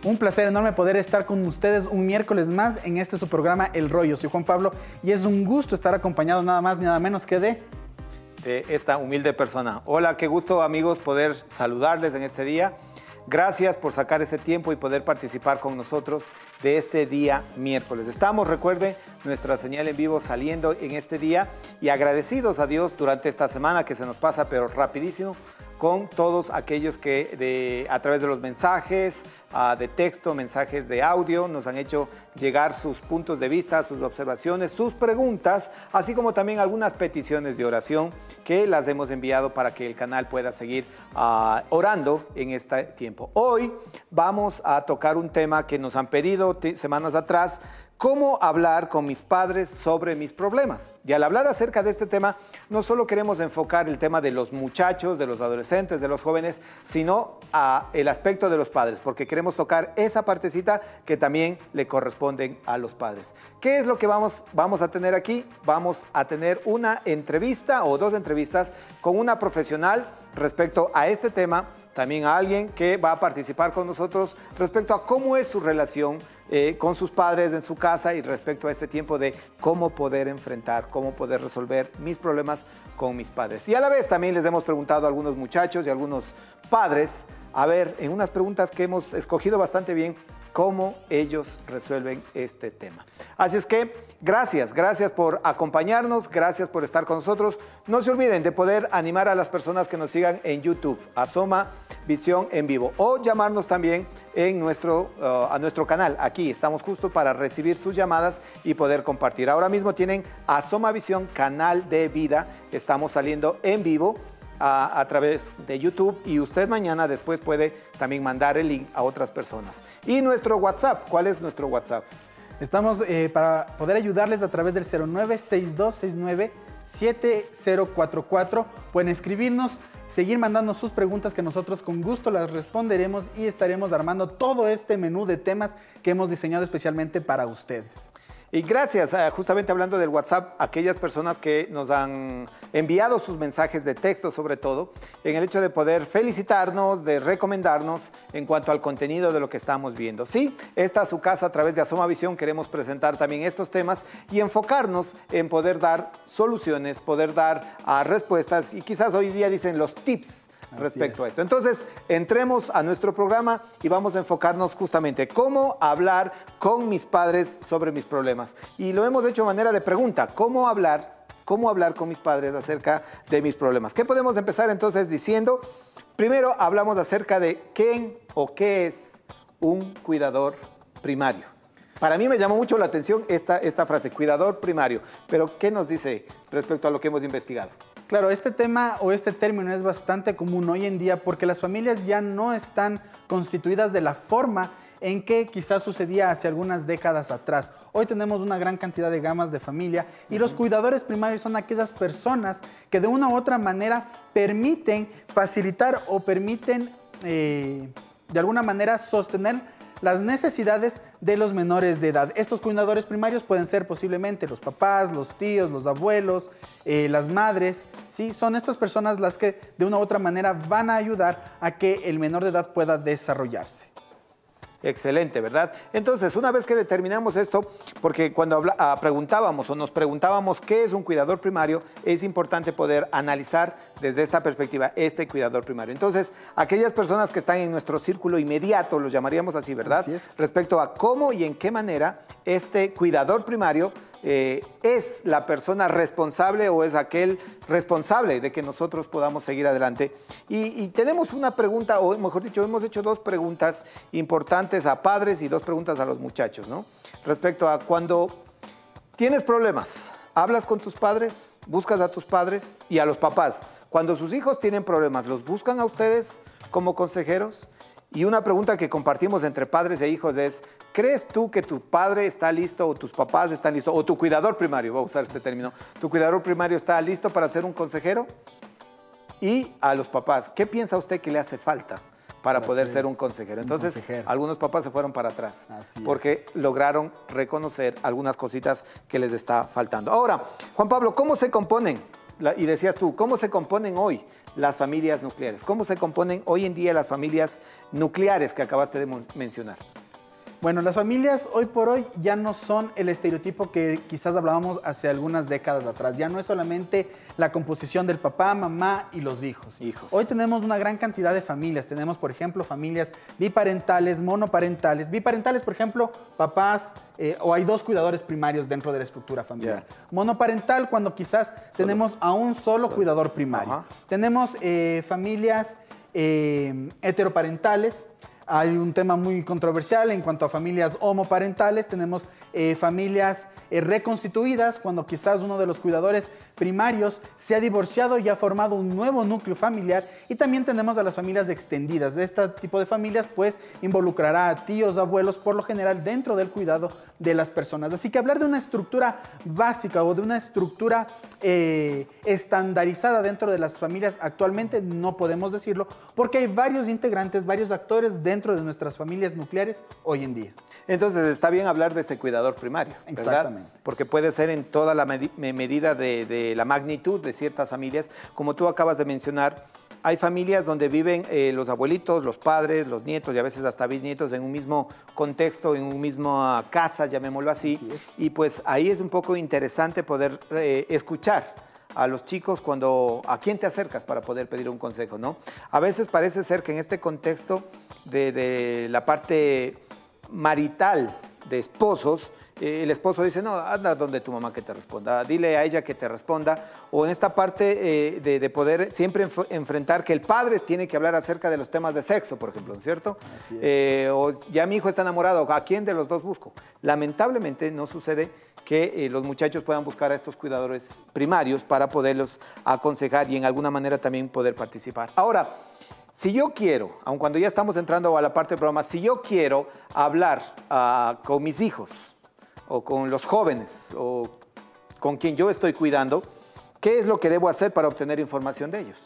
Un placer enorme poder estar con ustedes un miércoles más en este su programa El Rollo. Soy Juan Pablo y es un gusto estar acompañado nada más ni nada menos que de esta humilde persona. Hola, qué gusto amigos poder saludarles en este día. Gracias por sacar ese tiempo y poder participar con nosotros de este día miércoles. Estamos, recuerde, nuestra señal en vivo saliendo en este día y agradecidos a Dios durante esta semana que se nos pasa, pero rapidísimo, con todos aquellos que a través de los mensajes de texto, mensajes de audio, nos han hecho llegar sus puntos de vista, sus observaciones, sus preguntas, así como también algunas peticiones de oración que las hemos enviado para que el canal pueda seguir orando en este tiempo. Hoy vamos a tocar un tema que nos han pedido semanas atrás: ¿cómo hablar con mis padres sobre mis problemas? Y al hablar acerca de este tema, no solo queremos enfocar el tema de los muchachos, de los adolescentes, de los jóvenes, sino el aspecto de los padres, porque queremos tocar esa partecita que también le corresponden a los padres. ¿Qué es lo que vamos a tener aquí? Vamos a tener una entrevista o dos entrevistas con una profesional respecto a este tema, también a alguien que va a participar con nosotros respecto a cómo es su relación con sus padres en su casa y respecto a este tiempo de cómo poder enfrentar, cómo poder resolver mis problemas con mis padres. Y a la vez también les hemos preguntado a algunos muchachos y a algunos padres, a ver, en unas preguntas que hemos escogido bastante bien, cómo ellos resuelven este tema. Así es que gracias por acompañarnos, gracias por estar con nosotros. No se olviden de poder animar a las personas que nos sigan en YouTube, Asoma Visión en Vivo, o llamarnos también en a nuestro canal. Aquí estamos justo para recibir sus llamadas y poder compartir. Ahora mismo tienen Asoma Visión, canal de vida. Estamos saliendo en vivo a través de YouTube y usted mañana después puede también mandar el link a otras personas. Y nuestro WhatsApp, ¿cuál es nuestro WhatsApp? Estamos para poder ayudarles a través del 0962697044. Pueden escribirnos, seguir mandando sus preguntas que nosotros con gusto las responderemos y estaremos armando todo este menú de temas que hemos diseñado especialmente para ustedes. Y gracias, justamente hablando del WhatsApp, aquellas personas que nos han enviado sus mensajes de texto, sobre todo, en el hecho de poder felicitarnos, de recomendarnos en cuanto al contenido de lo que estamos viendo. Sí, esta es su casa a través de Asoma Visión. Queremos presentar también estos temas y enfocarnos en poder dar soluciones, poder dar respuestas y quizás hoy día dicen los tips respecto a esto. Entonces, entremos a nuestro programa y vamos a enfocarnos justamente cómo hablar con mis padres sobre mis problemas. Y lo hemos hecho de manera de pregunta: ¿cómo hablar con mis padres acerca de mis problemas? ¿Qué podemos empezar entonces diciendo? Primero hablamos acerca de quién o qué es un cuidador primario. Para mí me llamó mucho la atención esta frase, cuidador primario. Pero, ¿qué nos dice respecto a lo que hemos investigado? Claro, este tema o este término es bastante común hoy en día porque las familias ya no están constituidas de la forma en que quizás sucedía hace algunas décadas atrás. Hoy tenemos una gran cantidad de gamas de familia y los cuidadores primarios son aquellas personas que de una u otra manera permiten facilitar o permiten de alguna manera sostener las necesidades de los menores de edad. Estos cuidadores primarios pueden ser posiblemente los papás, los tíos, los abuelos, las madres, ¿sí? Son estas personas las que de una u otra manera van a ayudar a que el menor de edad pueda desarrollarse. Excelente, ¿verdad? Entonces, una vez que determinamos esto, porque cuando preguntábamos o nos preguntábamos qué es un cuidador primario, es importante poder analizar desde esta perspectiva este cuidador primario. Entonces, aquellas personas que están en nuestro círculo inmediato, los llamaríamos así, ¿verdad? Así es. Respecto a cómo y en qué manera este cuidador primario es la persona responsable o es aquel responsable de que nosotros podamos seguir adelante. Y tenemos una pregunta, o mejor dicho, hemos hecho dos preguntas importantes a padres y dos preguntas a los muchachos, ¿no? Respecto a cuando tienes problemas, hablas con tus padres, buscas a tus padres y a los papás. Cuando sus hijos tienen problemas, ¿los buscan a ustedes como consejeros? Y una pregunta que compartimos entre padres e hijos es: ¿crees tú que tu padre está listo o tus papás están listos? O tu cuidador primario, voy a usar este término. ¿Tu cuidador primario está listo para ser un consejero? Y a los papás, ¿qué piensa usted que le hace falta para poder ser un consejero? Entonces, algunos papás se fueron para atrás porque lograron reconocer algunas cositas que les está faltando. Ahora, Juan Pablo, ¿cómo se componen y decías tú, ¿cómo se componen hoy las familias nucleares? ¿Cómo se componen hoy en día las familias nucleares que acabaste de mencionar? Bueno, las familias hoy por hoy ya no son el estereotipo que quizás hablábamos hace algunas décadas atrás. Ya no es solamente la composición del papá, mamá y los hijos. Hoy tenemos una gran cantidad de familias. Tenemos, por ejemplo, familias biparentales, monoparentales. Biparentales, por ejemplo, papás o hay dos cuidadores primarios dentro de la estructura familiar. Monoparental, cuando quizás tenemos a un solo cuidador primario. Tenemos familias heteroparentales. Hay un tema muy controversial en cuanto a familias homoparentales. Tenemos familias reconstituidas, cuando quizás uno de los cuidadores primarios se ha divorciado y ha formado un nuevo núcleo familiar. Y también tenemos a las familias extendidas. De este tipo de familias, pues, involucrará a tíos, abuelos, por lo general, dentro del cuidado de las personas. Así que hablar de una estructura básica o de una estructura estandarizada dentro de las familias actualmente no podemos decirlo, porque hay varios integrantes, varios actores dentro de nuestras familias nucleares hoy en día. Entonces está bien hablar de este cuidador primario, ¿verdad? Exactamente. Porque puede ser en toda la medida de la magnitud de ciertas familias. Como tú acabas de mencionar, hay familias donde viven los abuelitos, los padres, los nietos y a veces hasta bisnietos en un mismo contexto, en una misma casa, llamémoslo así. Y pues ahí es un poco interesante poder escuchar a los chicos a quién te acercas para poder pedir un consejo, ¿no? A veces parece ser que en este contexto de la parte marital de esposos, el esposo dice, no, anda donde tu mamá que te responda, dile a ella que te responda, o en esta parte de poder siempre enfrentar que el padre tiene que hablar acerca de los temas de sexo, por ejemplo, ¿no es cierto? O ya mi hijo está enamorado, ¿a quién de los dos busco? Lamentablemente no sucede que los muchachos puedan buscar a estos cuidadores primarios para poderlos aconsejar y en alguna manera también poder participar. Ahora, si yo quiero, aun cuando ya estamos entrando a la parte de broma, si yo quiero hablar con mis hijos o con los jóvenes o con quien yo estoy cuidando, ¿qué es lo que debo hacer para obtener información de ellos?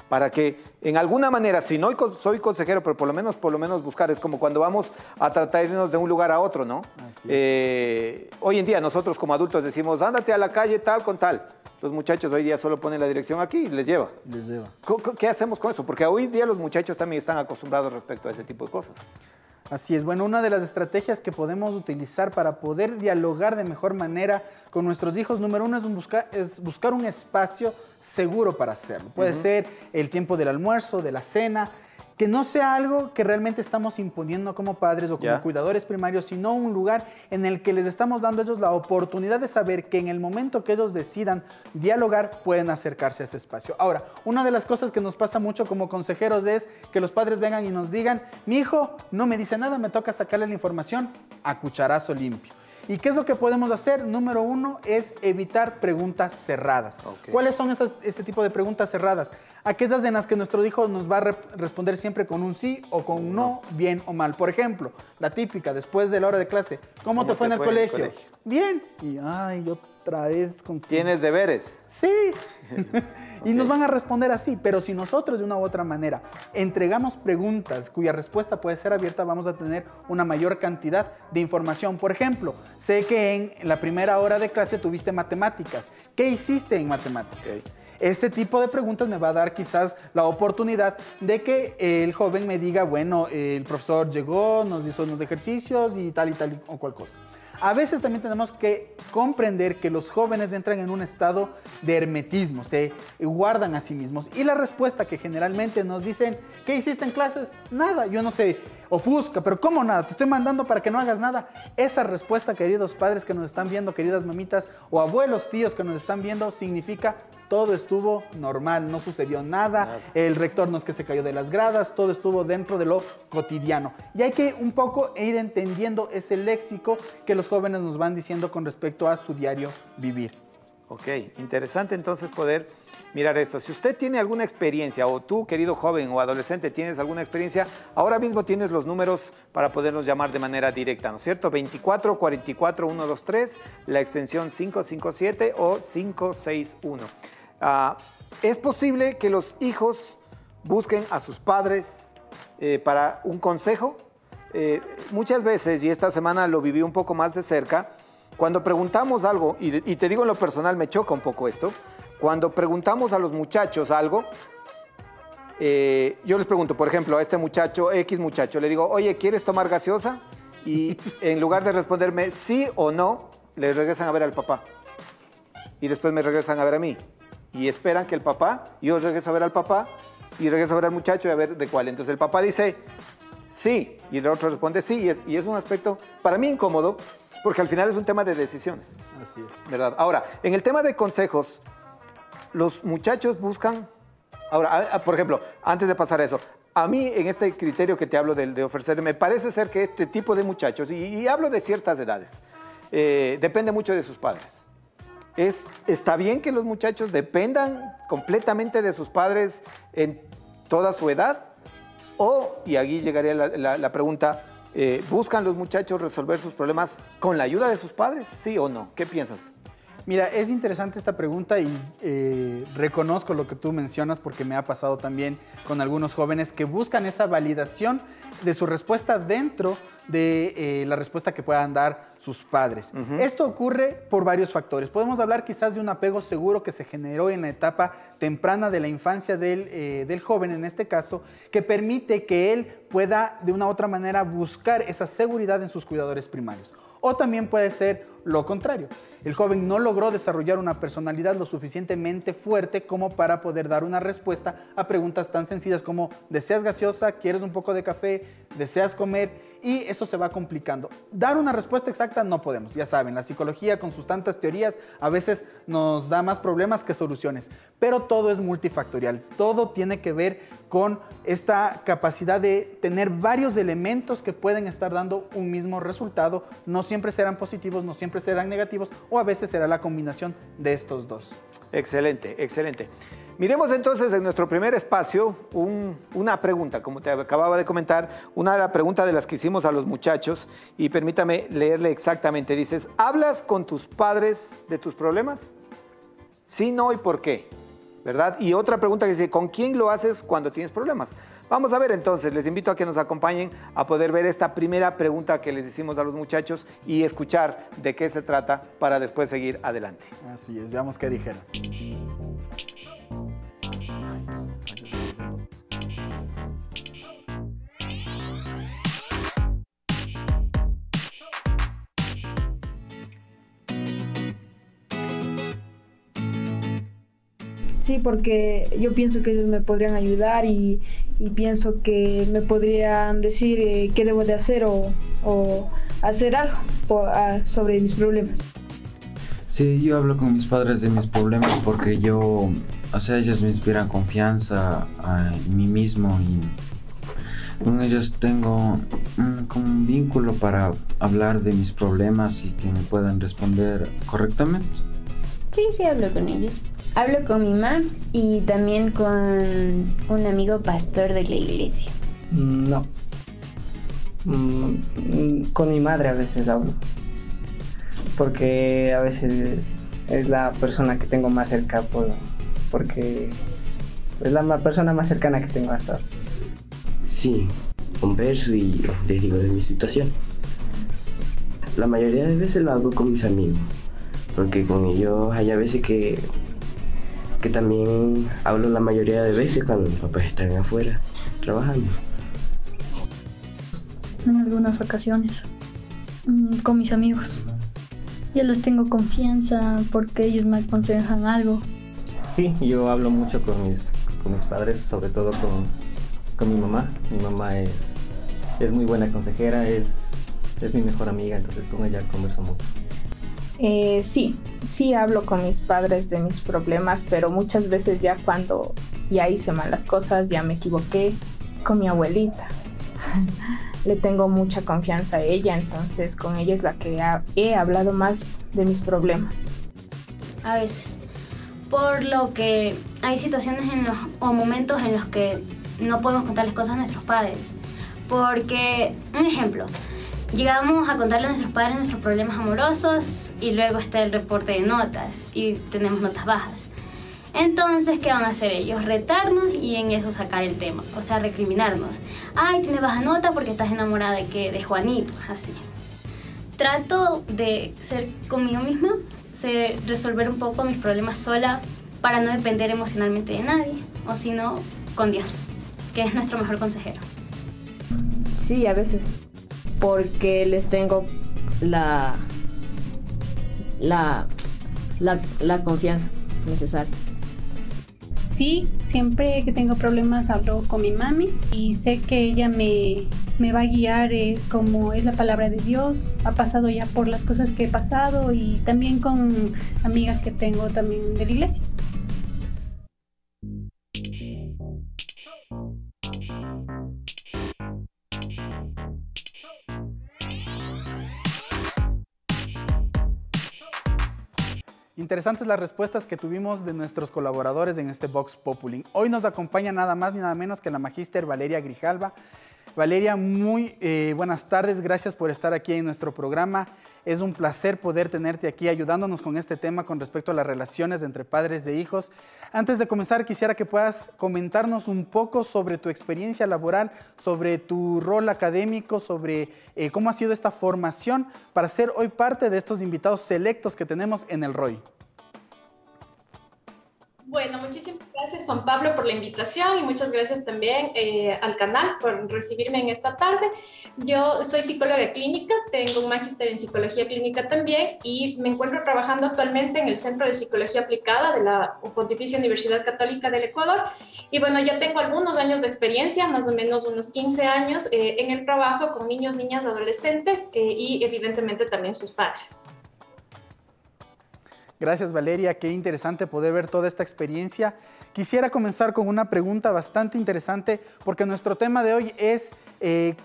Para que en alguna manera, si no soy consejero, pero por lo menos buscar, es como cuando vamos a tratar de irnos de un lugar a otro, ¿no? Hoy en día nosotros como adultos decimos, ándate a la calle tal con tal. Los muchachos hoy día solo ponen la dirección aquí y les lleva. ¿Qué hacemos con eso? Porque hoy día los muchachos también están acostumbrados respecto a ese tipo de cosas. Así es. Bueno, una de las estrategias que podemos utilizar para poder dialogar de mejor manera con nuestros hijos, número uno, es buscar un espacio seguro para hacerlo. Puede ser el tiempo del almuerzo, de la cena, que no sea algo que realmente estamos imponiendo como padres o como cuidadores primarios, sino un lugar en el que les estamos dando a ellos la oportunidad de saber que en el momento que ellos decidan dialogar, pueden acercarse a ese espacio. Ahora, una de las cosas que nos pasa mucho como consejeros es que los padres vengan y nos digan, mi hijo no me dice nada, me toca sacarle la información a cucharazo limpio. ¿Y qué es lo que podemos hacer? Número uno es evitar preguntas cerradas. ¿Cuáles son este tipo de preguntas cerradas? Aquellas en las que nuestro hijo nos va a responder siempre con un sí o con un no, bien o mal. Por ejemplo, la típica, después de la hora de clase, ¿cómo te fue en el colegio? Bien. Y ay, otra vez con... ¿Tienes deberes? Sí. Y nos van a responder así, pero si nosotros de una u otra manera entregamos preguntas cuya respuesta puede ser abierta, vamos a tener una mayor cantidad de información. Por ejemplo, sé que en la primera hora de clase tuviste matemáticas. ¿Qué hiciste en matemáticas? Ese tipo de preguntas me va a dar quizás la oportunidad de que el joven me diga, bueno, el profesor llegó, nos hizo unos ejercicios y tal o cual cosa. A veces también tenemos que comprender que los jóvenes entran en un estado de hermetismo, se guardan a sí mismos. Y la respuesta que generalmente nos dicen, ¿qué hiciste en clases? Nada, yo no sé, ofusca, pero ¿cómo nada? Te estoy mandando para que no hagas nada. Esa respuesta, queridos padres que nos están viendo, queridas mamitas o abuelos, tíos que nos están viendo, significa todo estuvo normal, no sucedió nada, el rector no es que se cayó de las gradas, todo estuvo dentro de lo cotidiano. Y hay que un poco ir entendiendo ese léxico que los jóvenes nos van diciendo con respecto a su diario vivir. Ok, interesante entonces poder mirar esto. Si usted tiene alguna experiencia, o tú, querido joven o adolescente, tienes alguna experiencia, ahora mismo tienes los números para podernos llamar de manera directa, ¿no es cierto? 24 44 123, la extensión 557 o 561. ¿Es posible que los hijos busquen a sus padres para un consejo? Muchas veces, y esta semana lo viví un poco más de cerca, cuando preguntamos algo, y te digo en lo personal, me choca un poco esto, cuando preguntamos a los muchachos algo, yo les pregunto, por ejemplo, a este muchacho, X muchacho, le digo, oye, ¿quieres tomar gaseosa? Y en lugar de responderme sí o no, le regresan a ver al papá. Y después me regresan a ver a mí. Y esperan que el papá, yo regreso a ver al papá, y regreso a ver al muchacho y a ver de cuál. Entonces el papá dice sí, y el otro responde sí, y es un aspecto para mí incómodo, porque al final es un tema de decisiones. Así es. ¿Verdad? Ahora, en el tema de consejos, los muchachos buscan... Ahora, por ejemplo, antes de pasar a eso, a mí en este criterio que te hablo de ofrecer, me parece ser que este tipo de muchachos, y hablo de ciertas edades, depende mucho de sus padres. ¿Está bien que los muchachos dependan completamente de sus padres en toda su edad? Y aquí llegaría la pregunta, ¿buscan los muchachos resolver sus problemas con la ayuda de sus padres? ¿Sí o no? ¿Qué piensas? Mira, es interesante esta pregunta y reconozco lo que tú mencionas porque me ha pasado también con algunos jóvenes que buscan esa validación de su respuesta dentro de la respuesta que puedan dar sus padres. Esto ocurre por varios factores. Podemos hablar quizás de un apego seguro que se generó en la etapa temprana de la infancia del joven, en este caso, que permite que él pueda de una u otra manera buscar esa seguridad en sus cuidadores primarios. O también puede ser lo contrario. El joven no logró desarrollar una personalidad lo suficientemente fuerte como para poder dar una respuesta a preguntas tan sencillas como ¿deseas gaseosa? ¿Quieres un poco de café? ¿Deseas comer? Y eso se va complicando. Dar una respuesta exacta no podemos. Ya saben, la psicología con sus tantas teorías a veces nos da más problemas que soluciones. Pero todo es multifactorial. Todo tiene que ver con esta capacidad de tener varios elementos que pueden estar dando un mismo resultado. No siempre serán positivos, no siempre serán negativos, o a veces será la combinación de estos dos. Excelente, excelente. Miremos entonces en nuestro primer espacio una pregunta, como te acababa de comentar, una de las preguntas de las que hicimos a los muchachos, y permítame leerle exactamente. Dices, ¿hablas con tus padres de tus problemas? Sí, no y por qué, ¿verdad? Y otra pregunta que dice, ¿con quién lo haces cuando tienes problemas? Vamos a ver entonces, les invito a que nos acompañen a poder ver esta primera pregunta que les hicimos a los muchachos y escuchar de qué se trata para después seguir adelante. Así es, veamos qué dijeron. Sí, porque yo pienso que ellos me podrían ayudar y pienso que me podrían decir qué debo de hacer o hacer algo sobre mis problemas. Sí, yo hablo con mis padres de mis problemas porque ellos me inspiran confianza en mí mismo y con ellos tengo como un vínculo para hablar de mis problemas y que me puedan responder correctamente. Sí, hablo con ellos. Hablo con mi mamá y también con un amigo pastor de la iglesia. No. Con mi madre a veces hablo. Porque a veces es la persona que tengo más cerca, porque es la persona más cercana que tengo hasta ahora. Sí, converso y les digo de mi situación. La mayoría de veces lo hago con mis amigos, porque con ellos hay a veces que también hablo la mayoría de veces cuando mis papás están afuera trabajando. En algunas ocasiones, con mis amigos. Yo les tengo confianza porque ellos me aconsejan algo. Sí, yo hablo mucho con mis padres, sobre todo con mi mamá. Mi mamá es muy buena consejera, es mi mejor amiga, entonces con ella converso mucho. Sí hablo con mis padres de mis problemas, pero muchas veces ya cuando ya hice malas cosas, ya me equivoqué, con mi abuelita. Le tengo mucha confianza a ella, entonces con ella es la que he hablado más de mis problemas. A veces, por lo que hay situaciones o momentos en los que no podemos contarles cosas a nuestros padres. Porque, un ejemplo, llegamos a contarle a nuestros padres nuestros problemas amorosos y luego está el reporte de notas y tenemos notas bajas. Entonces, ¿qué van a hacer ellos? Retarnos y en eso sacar el tema, o sea, recriminarnos. Ay, tienes baja nota porque estás enamorada de Juanito, así. Trato de ser conmigo misma, resolver un poco mis problemas sola para no depender emocionalmente de nadie, o sino con Dios, que es nuestro mejor consejero. Sí, a veces, porque les tengo la confianza necesaria. Sí, siempre que tengo problemas hablo con mi mami y sé que ella me va a guiar como es la palabra de Dios. Ha pasado ya por las cosas que he pasado y también con amigas que tengo también de la iglesia. Interesantes las respuestas que tuvimos de nuestros colaboradores en este Vox Populi. Hoy nos acompaña nada más ni nada menos que la magíster Valeria Grijalva. Valeria, muy buenas tardes, gracias por estar aquí en nuestro programa. Es un placer poder tenerte aquí ayudándonos con este tema con respecto a las relaciones entre padres e hijos. Antes de comenzar, quisiera que puedas comentarnos un poco sobre tu experiencia laboral, sobre tu rol académico, sobre cómo ha sido esta formación para ser hoy parte de estos invitados selectos que tenemos en el ROI. Bueno, muchísimas gracias Juan Pablo por la invitación y muchas gracias también al canal por recibirme en esta tarde. Yo soy psicóloga clínica, tengo un magíster en psicología clínica también y me encuentro trabajando actualmente en el Centro de Psicología Aplicada de la Pontificia Universidad Católica del Ecuador. Y bueno, ya tengo algunos años de experiencia, más o menos unos 15 años en el trabajo con niños, niñas, adolescentes y evidentemente también sus padres. Gracias Valeria, qué interesante poder ver toda esta experiencia. Quisiera comenzar con una pregunta bastante interesante porque nuestro tema de hoy es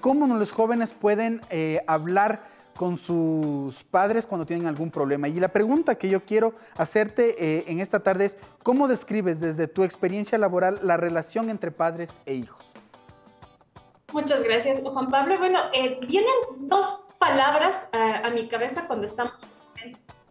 cómo los jóvenes pueden hablar con sus padres cuando tienen algún problema. Y la pregunta que yo quiero hacerte en esta tarde es ¿cómo describes desde tu experiencia laboral la relación entre padres e hijos? Muchas gracias Juan Pablo. Bueno, vienen dos palabras a mi cabeza cuando estamos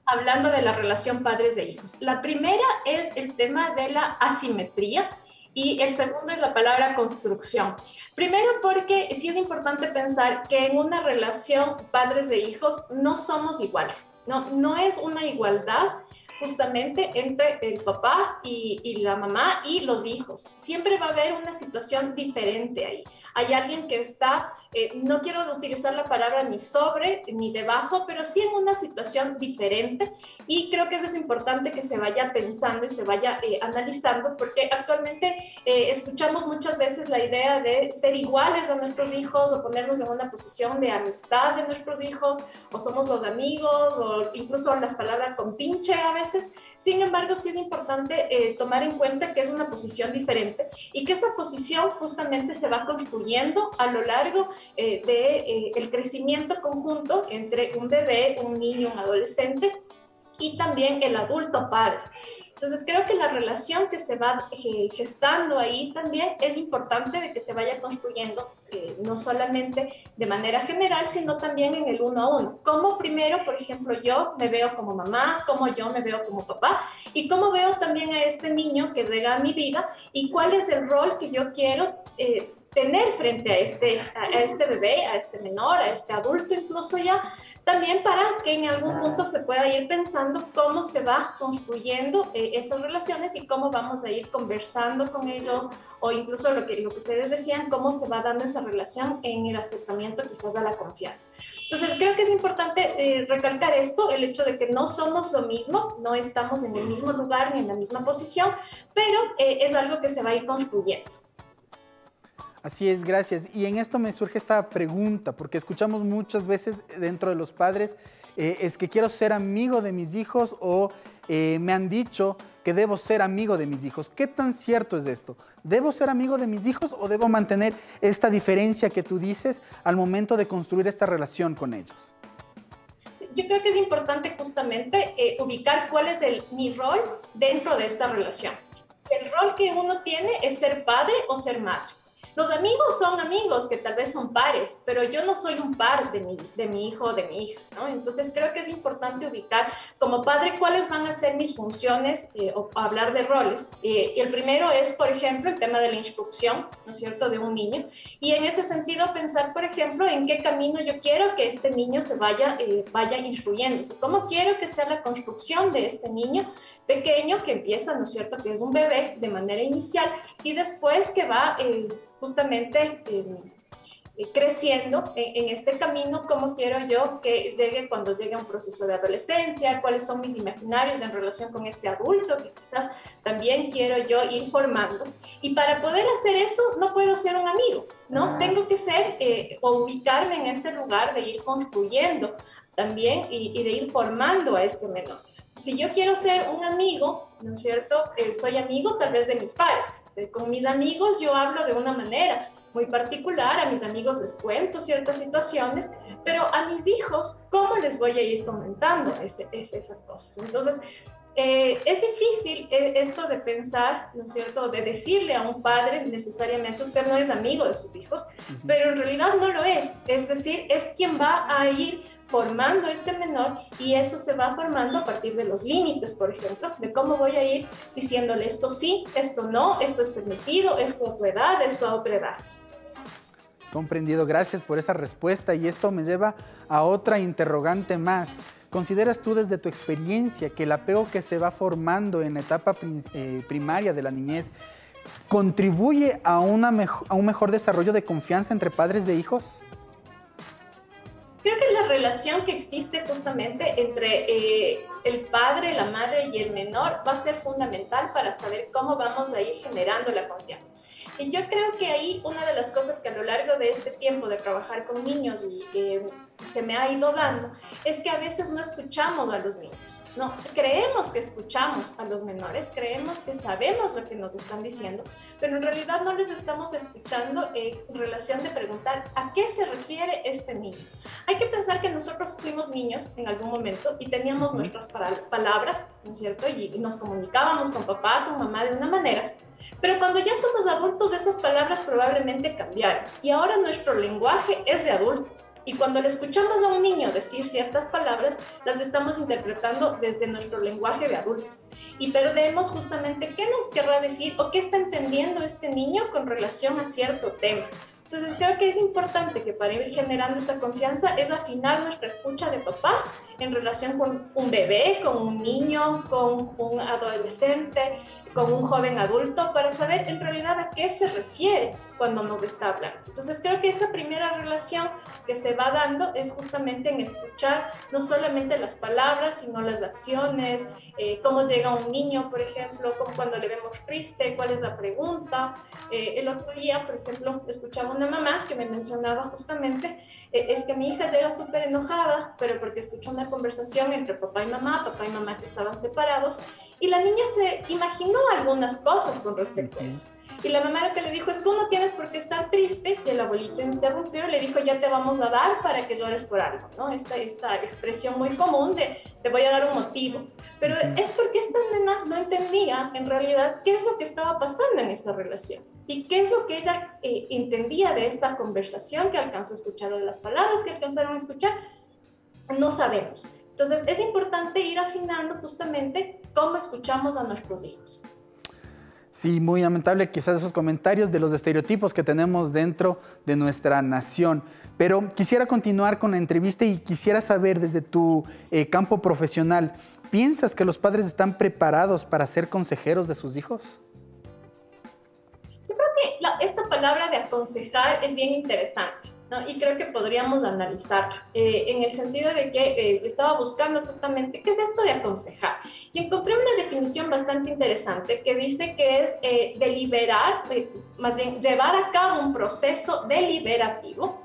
hablando de la relación padres de hijos. La primera es el tema de la asimetría y el segundo es la palabra construcción. Primero porque sí es importante pensar que en una relación padres de hijos no somos iguales, no es una igualdad justamente entre el papá y la mamá y los hijos. Siempre va a haber una situación diferente ahí. Hay alguien que está, no quiero utilizar la palabra ni sobre ni debajo, pero sí en una situación diferente y creo que eso es importante que se vaya pensando y se vaya analizando porque actualmente escuchamos muchas veces la idea de ser iguales a nuestros hijos o ponernos en una posición de amistad de nuestros hijos o somos los amigos o incluso las palabras compinche a veces. Sin embargo, sí es importante tomar en cuenta que es una posición diferente y que esa posición justamente se va construyendo a lo largo del crecimiento conjunto entre un bebé, un niño, un adolescente y también el adulto padre. Entonces creo que la relación que se va gestando ahí también es importante de que se vaya construyendo no solamente de manera general, sino también en el uno a uno. Cómo primero, por ejemplo, yo me veo como mamá, cómo yo me veo como papá y cómo veo también a este niño que llega a mi vida y cuál es el rol que yo quiero tener frente a este bebé, a este menor, a este adulto incluso ya, también para que en algún punto se pueda ir pensando cómo se va construyendo esas relaciones y cómo vamos a ir conversando con ellos o incluso lo que ustedes decían, cómo se va dando esa relación en el acercamiento quizás a la confianza. Entonces creo que es importante recalcar esto, el hecho de que no somos lo mismo, no estamos en el mismo lugar ni en la misma posición, pero es algo que se va a ir construyendo. Así es, gracias. Y en esto me surge esta pregunta, porque escuchamos muchas veces dentro de los padres, es que quiero ser amigo de mis hijos o me han dicho que debo ser amigo de mis hijos. ¿Qué tan cierto es esto? ¿Debo ser amigo de mis hijos o debo mantener esta diferencia que tú dices al momento de construir esta relación con ellos? Yo creo que es importante justamente ubicar cuál es mi rol dentro de esta relación. El rol que uno tiene es ser padre o ser madre. Los amigos son amigos que tal vez son pares, pero yo no soy un par de mi hijo o de mi hija, ¿no? Entonces creo que es importante ubicar como padre cuáles van a ser mis funciones o hablar de roles. Y el primero es, por ejemplo, el tema de la instrucción, ¿no es cierto?, de un niño. Y en ese sentido pensar, por ejemplo, en qué camino yo quiero que este niño se vaya instruyéndose. ¿Cómo quiero que sea la construcción de este niño pequeño que empieza, ¿no es cierto?, que es un bebé de manera inicial y después que va justamente creciendo en este camino, cómo quiero yo que llegue cuando llegue a un proceso de adolescencia, cuáles son mis imaginarios en relación con este adulto que quizás también quiero yo ir formando. Y para poder hacer eso no puedo ser un amigo, ¿no? Tengo que ser o ubicarme en este lugar de ir construyendo también y de ir formando a este menor. Si yo quiero ser un amigo, ¿no es cierto? Soy amigo tal vez de mis pares. Con mis amigos yo hablo de una manera muy particular, a mis amigos les cuento ciertas situaciones, pero a mis hijos, ¿cómo les voy a ir comentando esas cosas? Entonces, es difícil esto de pensar, ¿no es cierto?, de decirle a un padre necesariamente usted no es amigo de sus hijos, pero en realidad no lo es decir, es quien va a ir formando este menor y eso se va formando a partir de los límites, por ejemplo, de cómo voy a ir diciéndole esto sí, esto no, esto es permitido, esto a tu edad, esto a otra edad. Comprendido, gracias por esa respuesta y esto me lleva a otra interrogante más. ¿Consideras tú desde tu experiencia que el apego que se va formando en la etapa primaria de la niñez contribuye a un mejor desarrollo de confianza entre padres e hijos? Creo que la relación que existe justamente entre el padre, la madre y el menor va a ser fundamental para saber cómo vamos a ir generando la confianza. Y yo creo que ahí una de las cosas que a lo largo de este tiempo de trabajar con niños y se me ha ido dando es que a veces no escuchamos a los niños, no, creemos que escuchamos a los menores, creemos que sabemos lo que nos están diciendo, pero en realidad no les estamos escuchando en relación de preguntar a qué se refiere este niño. Hay que pensar que nosotros fuimos niños en algún momento y teníamos nuestras palabras, ¿no es cierto? Y nos comunicábamos con papá, con mamá de una manera. Pero cuando ya somos adultos, esas palabras probablemente cambiaron y ahora nuestro lenguaje es de adultos. Y cuando le escuchamos a un niño decir ciertas palabras, las estamos interpretando desde nuestro lenguaje de adulto. Y perdemos justamente qué nos querrá decir o qué está entendiendo este niño con relación a cierto tema. Entonces creo que es importante que para ir generando esa confianza es afinar nuestra escucha de papás en relación con un bebé, con un niño, con un adolescente, con un joven adulto, para saber en realidad a qué se refiere cuando nos está hablando. Entonces creo que esa primera relación que se va dando es justamente en escuchar no solamente las palabras, sino las acciones, cómo llega un niño, por ejemplo, como cuando le vemos triste, cuál es la pregunta. El otro día, por ejemplo, escuchaba una mamá que me mencionaba justamente, es que mi hija llega súper enojada, pero porque escuchó una conversación entre papá y mamá que estaban separados, y la niña se imaginó algunas cosas con respecto a eso. Y la mamá lo que le dijo es, tú no tienes por qué estar triste, y el abuelito interrumpió y le dijo, ya te vamos a dar para que llores por algo, ¿no? Esta expresión muy común de, te voy a dar un motivo. Pero es porque esta nena no entendía en realidad qué es lo que estaba pasando en esa relación. Y qué es lo que ella entendía de esta conversación que alcanzó a escuchar, o de las palabras que alcanzaron a escuchar, no sabemos. Entonces es importante ir afinando justamente cómo escuchamos a nuestros hijos. Sí, muy lamentable quizás esos comentarios de los estereotipos que tenemos dentro de nuestra nación. Pero quisiera continuar con la entrevista y quisiera saber desde tu campo profesional, ¿piensas que los padres están preparados para ser consejeros de sus hijos? Yo creo que esta palabra de aconsejar es bien interesante, ¿no? Y creo que podríamos analizarla en el sentido de que estaba buscando justamente qué es esto de aconsejar y encontré una definición bastante interesante que dice que es deliberar, más bien llevar a cabo un proceso deliberativo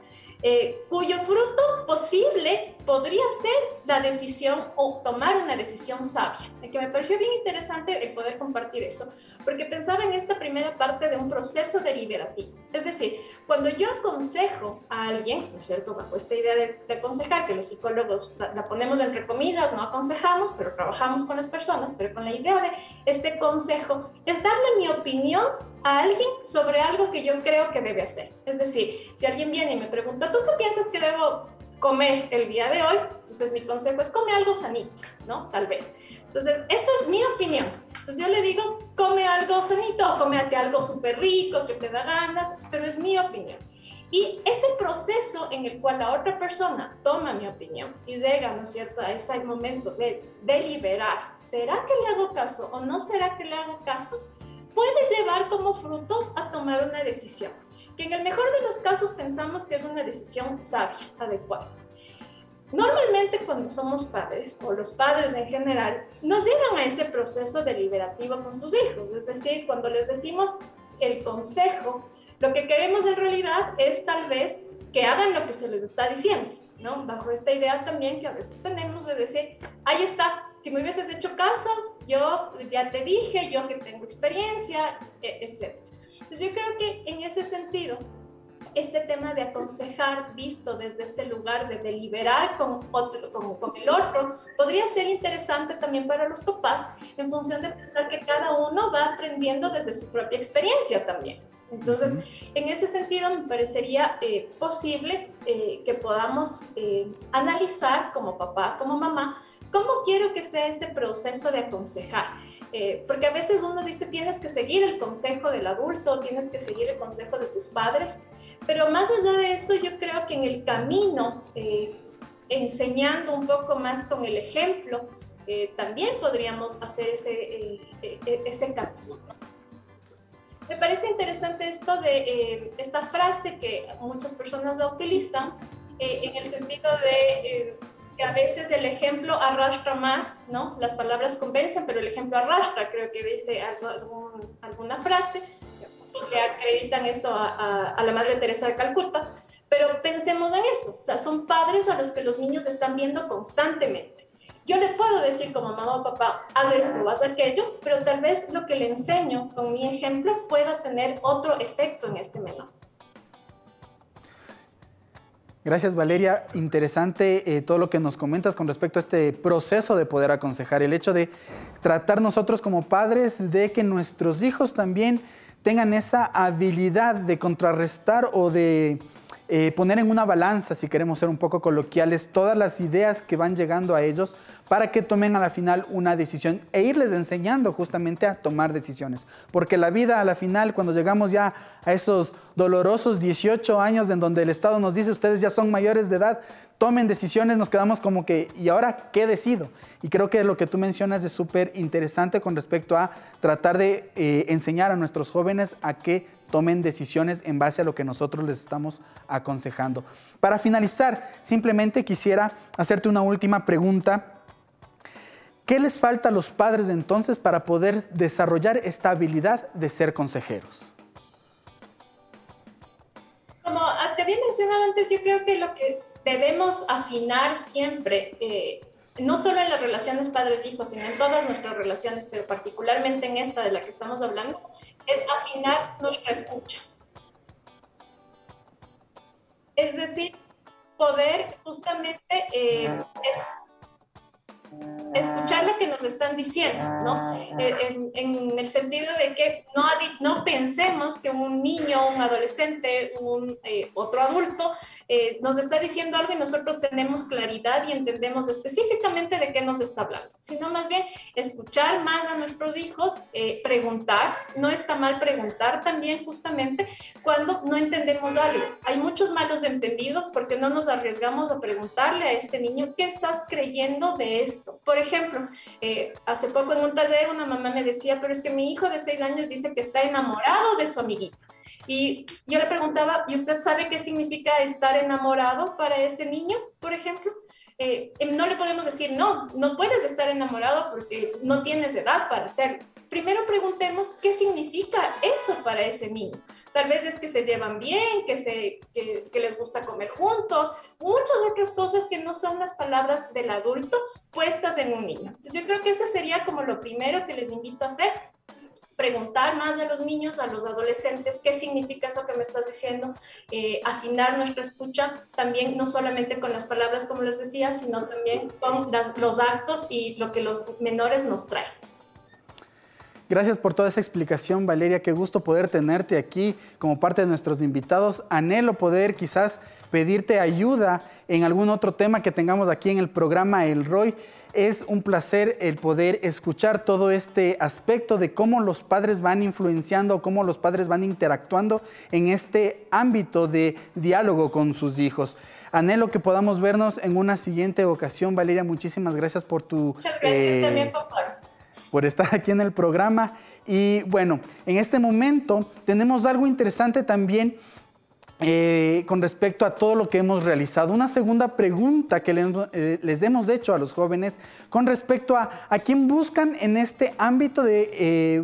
cuyo fruto posible podría ser la decisión o tomar una decisión sabia, que me pareció bien interesante el poder compartir eso, porque pensaba en esta primera parte de un proceso deliberativo. Es decir, cuando yo aconsejo a alguien, ¿no es cierto?, bajo esta idea de aconsejar, que los psicólogos la ponemos entre comillas, no aconsejamos, pero trabajamos con las personas, pero con la idea de este consejo, es darle mi opinión a alguien sobre algo que yo creo que debe hacer. Es decir, si alguien viene y me pregunta, ¿tú qué piensas que debo comer el día de hoy? Entonces mi consejo es come algo sanito, ¿no? Tal vez. Entonces, eso es mi opinión. Entonces yo le digo, come algo sanito, cómete algo súper rico, que te da ganas, pero es mi opinión. Y ese proceso en el cual la otra persona toma mi opinión y llega, ¿no es cierto?, a ese momento de deliberar, ¿será que le hago caso o no será que le hago caso?, puede llevar como fruto a tomar una decisión, que en el mejor de los casos pensamos que es una decisión sabia, adecuada. Normalmente cuando somos padres, o los padres en general, nos llevan a ese proceso deliberativo con sus hijos, es decir, cuando les decimos el consejo, lo que queremos en realidad es tal vez que hagan lo que se les está diciendo, ¿no? Bajo esta idea también que a veces tenemos de decir, ahí está, si me hubieses hecho caso, yo ya te dije, yo que tengo experiencia, etc. Entonces yo creo que en ese sentido, este tema de aconsejar visto desde este lugar de deliberar con el otro, podría ser interesante también para los papás en función de pensar que cada uno va aprendiendo desde su propia experiencia también. Entonces, en ese sentido me parecería posible que podamos analizar como papá, como mamá, cómo quiero que sea ese proceso de aconsejar. Porque a veces uno dice, tienes que seguir el consejo del adulto, tienes que seguir el consejo de tus padres, pero más allá de eso, yo creo que en el camino, enseñando un poco más con el ejemplo, también podríamos hacer ese camino, ¿no? Me parece interesante esto de esta frase que muchas personas la utilizan en el sentido de que a veces el ejemplo arrastra más, ¿no? Las palabras convencen, pero el ejemplo arrastra, creo que dice alguna frase, pues le acreditan esto a la Madre Teresa de Calcuta, pero pensemos en eso, o sea, son padres a los que los niños están viendo constantemente. Yo le puedo decir como mamá o papá, haz esto, haz aquello, pero tal vez lo que le enseño con mi ejemplo pueda tener otro efecto en este menor. Gracias, Valeria. Interesante todo lo que nos comentas con respecto a este proceso de poder aconsejar. El hecho de tratar nosotros como padres de que nuestros hijos también tengan esa habilidad de contrarrestar o de poner en una balanza, si queremos ser un poco coloquiales, todas las ideas que van llegando a ellos para que tomen a la final una decisión e irles enseñando justamente a tomar decisiones. Porque la vida a la final, cuando llegamos ya a esos dolorosos 18 años en donde el Estado nos dice, ustedes ya son mayores de edad, tomen decisiones, nos quedamos como que, ¿y ahora qué decido? Y creo que lo que tú mencionas es súper interesante con respecto a tratar de enseñar a nuestros jóvenes a que tomen decisiones en base a lo que nosotros les estamos aconsejando. Para finalizar, simplemente quisiera hacerte una última pregunta. ¿Qué les falta a los padres entonces para poder desarrollar esta habilidad de ser consejeros? Como te había mencionado antes, yo creo que lo que debemos afinar siempre, no solo en las relaciones padres-hijos, sino en todas nuestras relaciones, pero particularmente en esta de la que estamos hablando, es afinar nuestra escucha. Es decir, poder justamente escuchar lo que nos están diciendo, ¿no? En el sentido de que no pensemos que un niño, un adolescente, otro adulto nos está diciendo algo y nosotros tenemos claridad y entendemos específicamente de qué nos está hablando, sino más bien escuchar más a nuestros hijos, preguntar. No está mal preguntar también justamente cuando no entendemos algo. Hay muchos malos entendidos porque no nos arriesgamos a preguntarle a este niño, ¿qué estás creyendo de esto? Por ejemplo, hace poco en un taller una mamá me decía, pero es que mi hijo de 6 años dice que está enamorado de su amiguita. Y yo le preguntaba, ¿y usted sabe qué significa estar enamorado para ese niño, por ejemplo? No le podemos decir, no puedes estar enamorado porque no tienes edad para hacerlo. Primero preguntemos qué significa eso para ese niño. Tal vez es que se llevan bien, que les gusta comer juntos, muchas otras cosas que no son las palabras del adulto puestas en un niño. Entonces yo creo que ese sería como lo primero que les invito a hacer, preguntar más a los niños, a los adolescentes, qué significa eso que me estás diciendo, afinar nuestra escucha también, no solamente con las palabras como les decía, sino también con los actos y lo que los menores nos traen. Gracias por toda esa explicación, Valeria. Qué gusto poder tenerte aquí como parte de nuestros invitados. Anhelo poder quizás pedirte ayuda en algún otro tema que tengamos aquí en el programa El Roy. Es un placer el poder escuchar todo este aspecto de cómo los padres van influenciando, cómo los padres van interactuando en este ámbito de diálogo con sus hijos. Anhelo que podamos vernos en una siguiente ocasión. Valeria, muchísimas gracias por tu... Muchas gracias también, papá. Por estar aquí en el programa. Y bueno, en este momento tenemos algo interesante también con respecto a todo lo que hemos realizado. Una segunda pregunta que les hemos hecho a los jóvenes con respecto a quién buscan en este ámbito de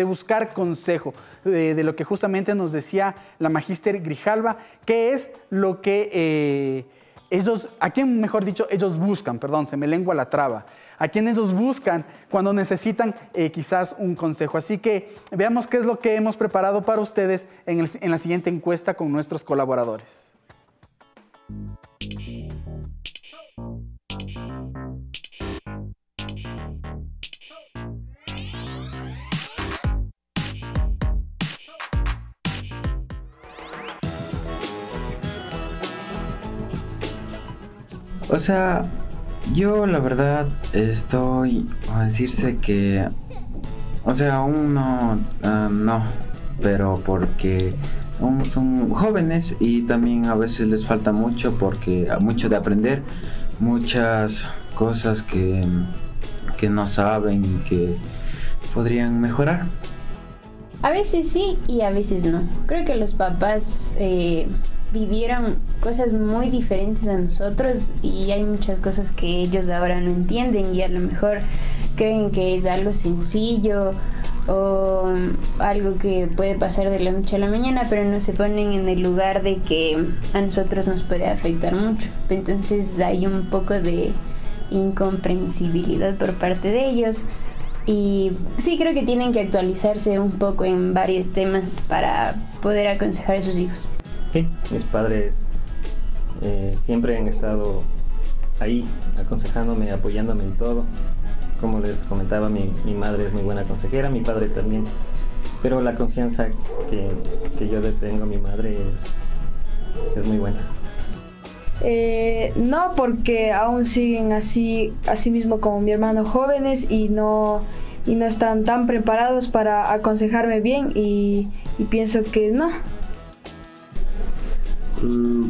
buscar consejo, de lo que justamente nos decía la magíster Grijalva, qué es lo que ellos, a quién mejor dicho, ellos buscan, perdón, se me lengua la traba, a quién ellos buscan cuando necesitan quizás un consejo. Así que veamos qué es lo que hemos preparado para ustedes en la siguiente encuesta con nuestros colaboradores. O sea, yo la verdad estoy a decirse que, o sea, aún no, pero porque aún son jóvenes y también a veces les falta mucho mucho de aprender, muchas cosas que no saben y que podrían mejorar. A veces sí y a veces no. Creo que los papás vivieron cosas muy diferentes a nosotros y hay muchas cosas que ellos ahora no entienden y a lo mejor creen que es algo sencillo o algo que puede pasar de la noche a la mañana, pero no se ponen en el lugar de que a nosotros nos puede afectar mucho. Entonces hay un poco de incomprensibilidad por parte de ellos y sí creo que tienen que actualizarse un poco en varios temas para poder aconsejar a sus hijos. Sí, mis padres siempre han estado ahí aconsejándome, apoyándome en todo. Como les comentaba, mi madre es muy buena consejera, mi padre también. Pero la confianza que yo le tengo a mi madre es muy buena. No, porque aún siguen así mismo como mi hermano, jóvenes y no están tan preparados para aconsejarme bien y pienso que no.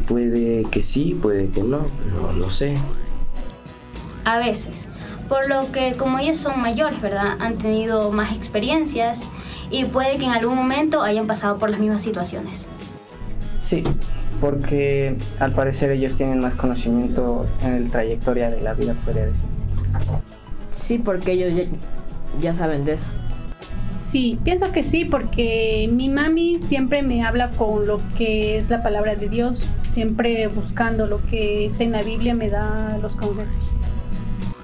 Puede que sí, puede que no, pero no sé. A veces, por lo que como ellos son mayores, ¿verdad? Han tenido más experiencias y puede que en algún momento hayan pasado por las mismas situaciones. Sí, porque al parecer ellos tienen más conocimiento en la trayectoria de la vida, podría decir. Sí, porque ellos ya saben de eso. Sí, pienso que sí, porque mi mami siempre me habla con lo que es la palabra de Dios, siempre buscando lo que está en la Biblia, me da los consejos.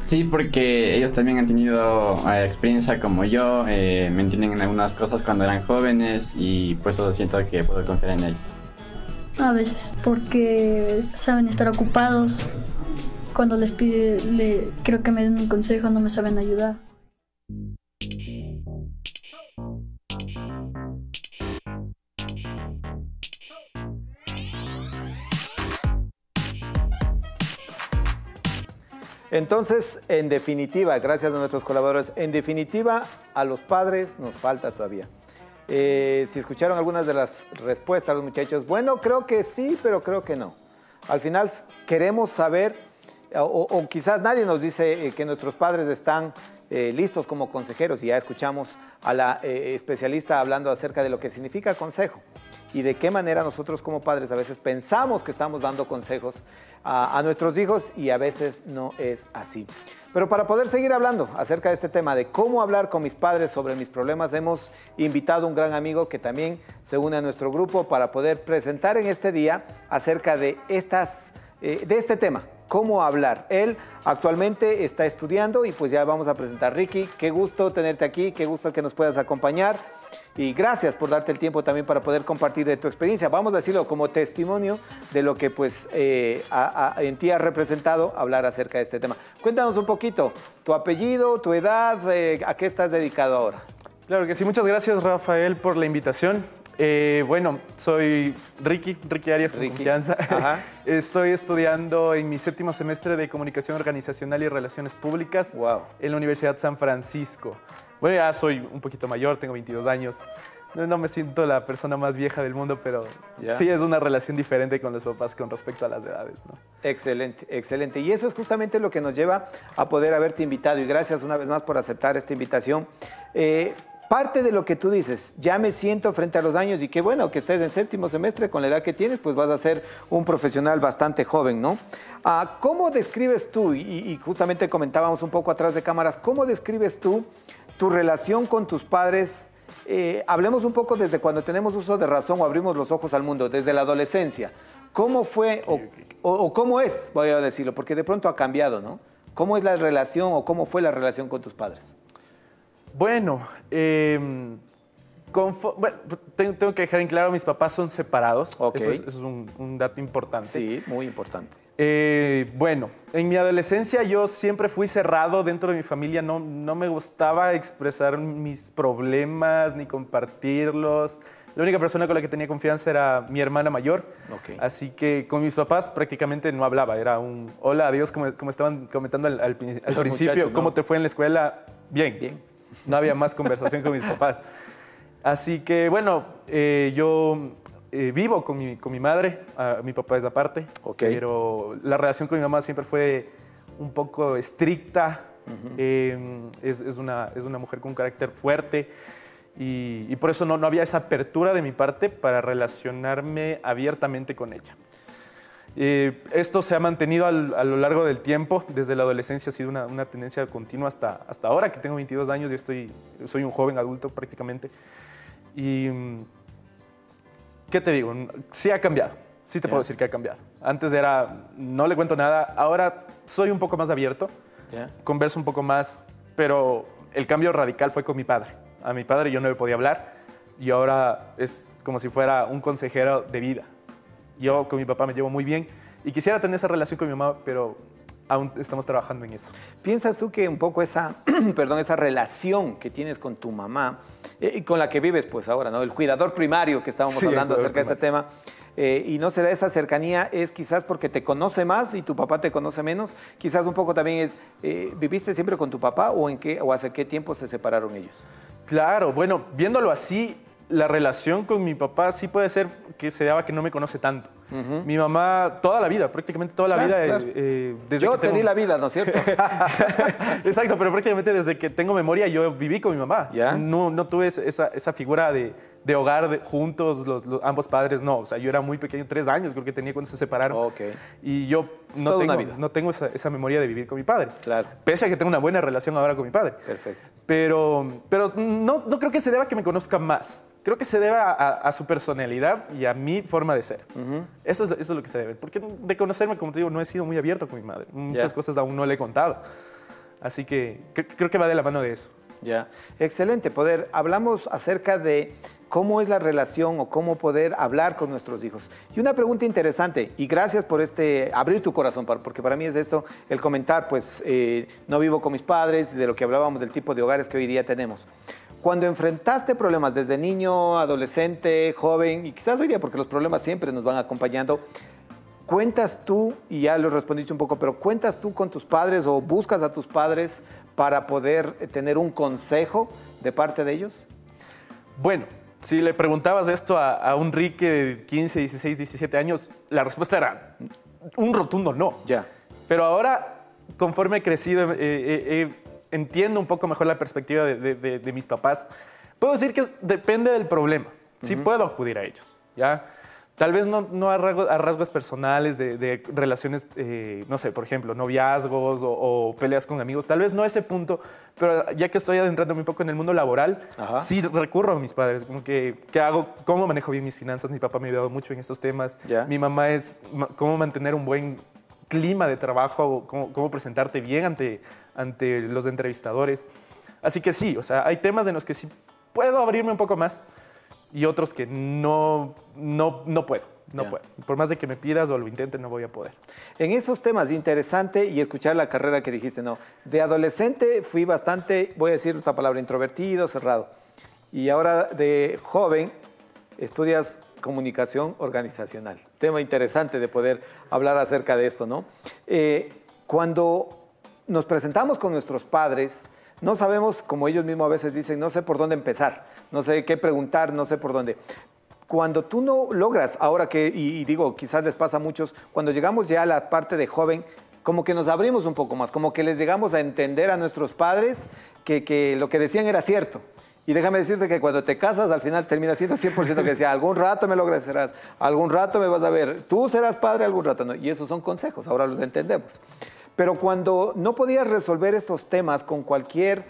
Sí, porque ellos también han tenido experiencia como yo, me entienden en algunas cosas cuando eran jóvenes y pues eso siento que puedo confiar en ellos. A veces, porque saben estar ocupados, cuando les pide, creo que me den un consejo, no me saben ayudar. Entonces, en definitiva, gracias a nuestros colaboradores, en definitiva, a los padres nos falta todavía. Si escucharon algunas de las respuestas, los muchachos, bueno, creo que sí, pero creo que no. Al final queremos saber, o quizás nadie nos dice que nuestros padres están listos como consejeros, y ya escuchamos a la especialista hablando acerca de lo que significa consejo y de qué manera nosotros como padres a veces pensamos que estamos dando consejos a nuestros hijos y a veces no es así. Pero para poder seguir hablando acerca de este tema de cómo hablar con mis padres sobre mis problemas, hemos invitado a un gran amigo que también se une a nuestro grupo para poder presentar en este día acerca de este tema, cómo hablar. Él actualmente está estudiando y pues ya vamos a presentar. Ricky, qué gusto tenerte aquí, qué gusto que nos puedas acompañar. Y gracias por darte el tiempo también para poder compartir de tu experiencia. Vamos a decirlo como testimonio de lo que pues en ti ha representado hablar acerca de este tema. Cuéntanos un poquito, tu apellido, tu edad, ¿a qué estás dedicado ahora? Claro que sí, muchas gracias Rafael por la invitación. Bueno, soy Ricky Arias con confianza. Ajá. Estoy estudiando en mi 7º semestre de Comunicación Organizacional y Relaciones Públicas en la Universidad San Francisco. Bueno, ya soy un poquito mayor, tengo 22 años. No me siento la persona más vieja del mundo, pero sí es una relación diferente con los papás con respecto a las edades, ¿no? Excelente, excelente. Y eso es justamente lo que nos lleva a poder haberte invitado. Y gracias una vez más por aceptar esta invitación. Parte de lo que tú dices, ya me siento frente a los años y qué bueno que estés en 7º semestre con la edad que tienes, pues vas a ser un profesional bastante joven, ¿no? ¿Cómo describes tú, y justamente comentábamos un poco atrás de cámaras, cómo describes tú tu relación con tus padres? Hablemos un poco desde cuando tenemos uso de razón o abrimos los ojos al mundo, desde la adolescencia. ¿Cómo fue o cómo es, voy a decirlo, porque de pronto ha cambiado, ¿no? ¿Cómo es la relación o cómo fue la relación con tus padres? Bueno, tengo que dejar en claro, mis papás son separados. Eso es un dato importante. Sí, muy importante. Bueno, en mi adolescencia yo siempre fui cerrado dentro de mi familia. No me gustaba expresar mis problemas ni compartirlos. La única persona con la que tenía confianza era mi hermana mayor. Así que con mis papás prácticamente no hablaba. Era un hola, adiós, como estaban comentando al principio. Muchachos, ¿no? ¿Cómo te fue en la escuela? Bien. No había más conversación con mis papás. Así que, bueno, yo vivo con mi madre. Mi papá es aparte. Pero la relación con mi mamá siempre fue un poco estricta. Es una mujer con un carácter fuerte. Y por eso no había esa apertura de mi parte para relacionarme abiertamente con ella. Esto se ha mantenido a lo largo del tiempo. Desde la adolescencia ha sido una tendencia continua hasta ahora, que tengo 22 años y soy un joven adulto prácticamente. Y, ¿qué te digo? Sí ha cambiado. Sí te puedo decir que ha cambiado. Antes era, no le cuento nada. Ahora soy un poco más abierto. Converso un poco más. Pero el cambio radical fue con mi padre. A mi padre yo no le podía hablar. Y ahora es como si fuera un consejero de vida. Yo con mi papá me llevo muy bien y quisiera tener esa relación con mi mamá, pero aún estamos trabajando en eso. ¿Piensas tú que un poco esa relación que tienes con tu mamá y con la que vives pues ahora, ¿no? El cuidador primario que estábamos hablando acerca de este tema, y no se da esa cercanía, es quizás porque te conoce más y tu papá te conoce menos? Quizás un poco también es, ¿viviste siempre con tu papá o hace qué tiempo se separaron ellos? Claro, bueno, viéndolo así, la relación con mi papá sí puede ser que se daba que no me conoce tanto. Mi mamá, toda la vida, prácticamente toda la vida. Claro. Desde yo que te di la vida, ¿no es cierto? Exacto, pero prácticamente desde que tengo memoria yo viví con mi mamá. No tuve esa figura de hogar juntos, ambos padres, no. O sea, yo era muy pequeño, 3 años creo que tenía cuando se separaron. Y yo no tengo esa memoria de vivir con mi padre. Claro. Pese a que tengo una buena relación ahora con mi padre. Perfecto. Pero no creo que se deba a que me conozca más. Creo que se debe a su personalidad y a mi forma de ser. Eso es lo que se debe. Porque de conocerme, como te digo, no he sido muy abierto con mi madre. Muchas cosas aún no le he contado. Así que creo que va de la mano de eso. Excelente. Hablamos acerca de cómo es la relación o cómo poder hablar con nuestros hijos. Y una pregunta interesante, y gracias por abrir tu corazón, porque para mí es esto, el comentar, pues no vivo con mis padres, de lo que hablábamos del tipo de hogares que hoy día tenemos. Cuando enfrentaste problemas desde niño, adolescente, joven, y quizás hoy día, porque los problemas siempre nos van acompañando, ¿cuentas tú, y ya lo respondiste un poco, pero cuentas tú con tus padres o buscas a tus padres para poder tener un consejo de parte de ellos? Bueno, si le preguntabas esto a un Ricky de 15, 16, 17 años, la respuesta era un rotundo no. Pero ahora, conforme he crecido, entiendo un poco mejor la perspectiva de mis papás. Puedo decir que depende del problema. Sí puedo acudir a ellos, ¿ya? Tal vez no a rasgos personales de relaciones, no sé, por ejemplo, noviazgos o peleas con amigos. Tal vez no a ese punto, pero ya que estoy adentrándome un poco en el mundo laboral, sí recurro a mis padres. Como que, ¿qué hago? ¿Cómo manejo bien mis finanzas? Mi papá me ha ayudado mucho en estos temas. Mi mamá es cómo mantener un buen clima de trabajo, cómo presentarte bien ante los entrevistadores. Así que sí, o sea, hay temas en los que sí puedo abrirme un poco más y otros que no puedo. Por más de que me pidas o lo intente, no voy a poder. En esos temas, interesante y escuchar la carrera que dijiste, ¿no? De adolescente fui bastante, voy a decir esta palabra, introvertido, cerrado. Y ahora de joven, estudias comunicación organizacional. Tema interesante de poder hablar acerca de esto, ¿no? Cuando nos presentamos con nuestros padres, no sabemos, como ellos mismos a veces dicen, no sé por dónde empezar, no sé qué preguntar, no sé por dónde. Cuando tú no logras, ahora que, y digo, quizás les pasa a muchos, cuando llegamos ya a la parte de joven, como que nos abrimos un poco más, como que les llegamos a entender a nuestros padres que lo que decían era cierto. Y déjame decirte que cuando te casas, al final termina siendo 100% que decía, algún rato me lo agradecerás, algún rato me vas a ver, tú serás padre algún rato. No, y esos son consejos, ahora los entendemos. Pero cuando no podías resolver estos temas con cualquier,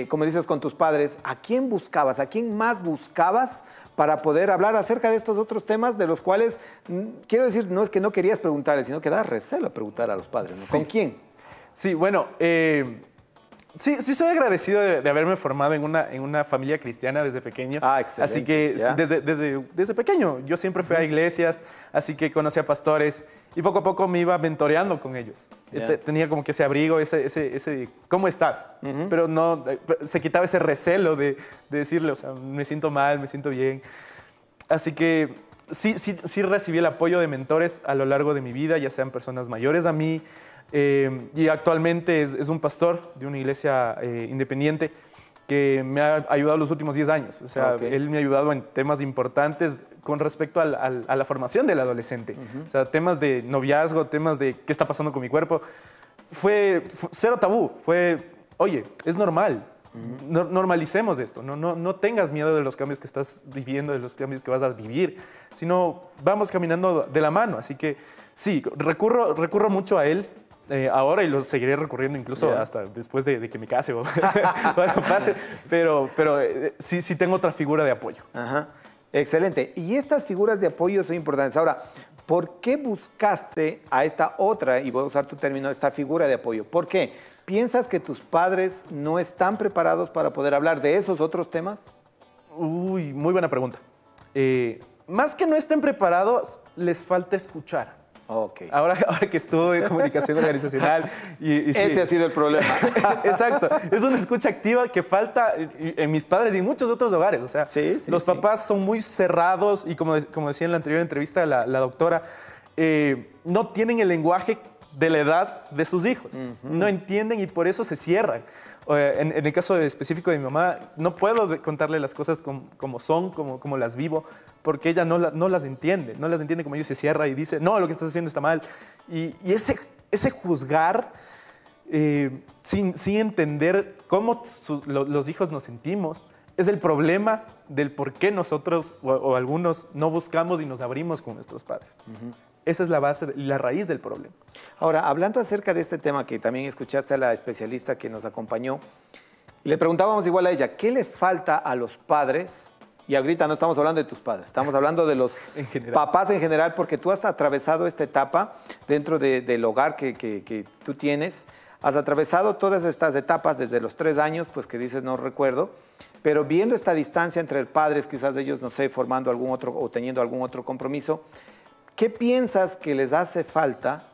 como dices, con tus padres, ¿a quién buscabas? ¿A quién más buscabas para poder hablar acerca de estos otros temas de los cuales, quiero decir, no es que no querías preguntarles, sino que da recelo preguntar a los padres, ¿no? Sí. ¿Con quién? Sí, bueno, sí soy agradecido de haberme formado en una familia cristiana desde pequeño. Ah, excelente. Así que desde pequeño yo siempre fui a iglesias, así que conocí a pastores y poco a poco me iba mentoreando con ellos. Tenía como que ese abrigo, ese ¿cómo estás? Pero no, se quitaba ese recelo de decirle, o sea, me siento mal, me siento bien. Así que sí recibí el apoyo de mentores a lo largo de mi vida, ya sean personas mayores a mí, y actualmente es un pastor de una iglesia independiente que me ha ayudado los últimos 10 años. O sea, él me ha ayudado en temas importantes con respecto a la formación del adolescente. O sea, temas de noviazgo, temas de qué está pasando con mi cuerpo. Fue cero tabú. Fue, oye, es normal. Normalicemos esto. No tengas miedo de los cambios que estás viviendo, de los cambios que vas a vivir, sino vamos caminando de la mano. Así que sí, recurro mucho a él. Ahora, y lo seguiré recurriendo incluso hasta después de que me case o bueno, pase, pero sí tengo otra figura de apoyo. Ajá. Excelente. Y estas figuras de apoyo son importantes. Ahora, ¿por qué buscaste a esta otra, y voy a usar tu término, esta figura de apoyo? ¿Por qué? ¿Piensas que tus padres no están preparados para poder hablar de esos otros temas? Uy, muy buena pregunta. Más que no estén preparados, les falta escuchar. Okay. Ahora que estudio comunicación organizacional y sí. Ese ha sido el problema. Exacto. Es una escucha activa que falta en mis padres y en muchos otros hogares. O sea, los papás son muy cerrados y como decía en la anterior entrevista la doctora, no tienen el lenguaje de la edad de sus hijos. No entienden y por eso se cierran. En el caso específico de mi mamá, no puedo contarle las cosas como son, como las vivo, porque ella no las entiende. No las entiende como yo, se cierra y dice, no, lo que estás haciendo está mal. Y ese juzgar sin entender cómo los hijos nos sentimos es el problema del por qué nosotros o algunos no buscamos y nos abrimos con nuestros padres. Esa es la base y la raíz del problema. Ahora, hablando acerca de este tema que también escuchaste a la especialista que nos acompañó, le preguntábamos igual a ella, ¿qué les falta a los padres? Y ahorita no estamos hablando de tus padres, estamos hablando de los papás en general, porque tú has atravesado esta etapa dentro del hogar que tú tienes. Has atravesado todas estas etapas desde los 3 años, pues que dices no recuerdo, pero viendo esta distancia entre padres, quizás ellos, no sé, formando algún otro o teniendo algún otro compromiso, ¿qué piensas que les hace falta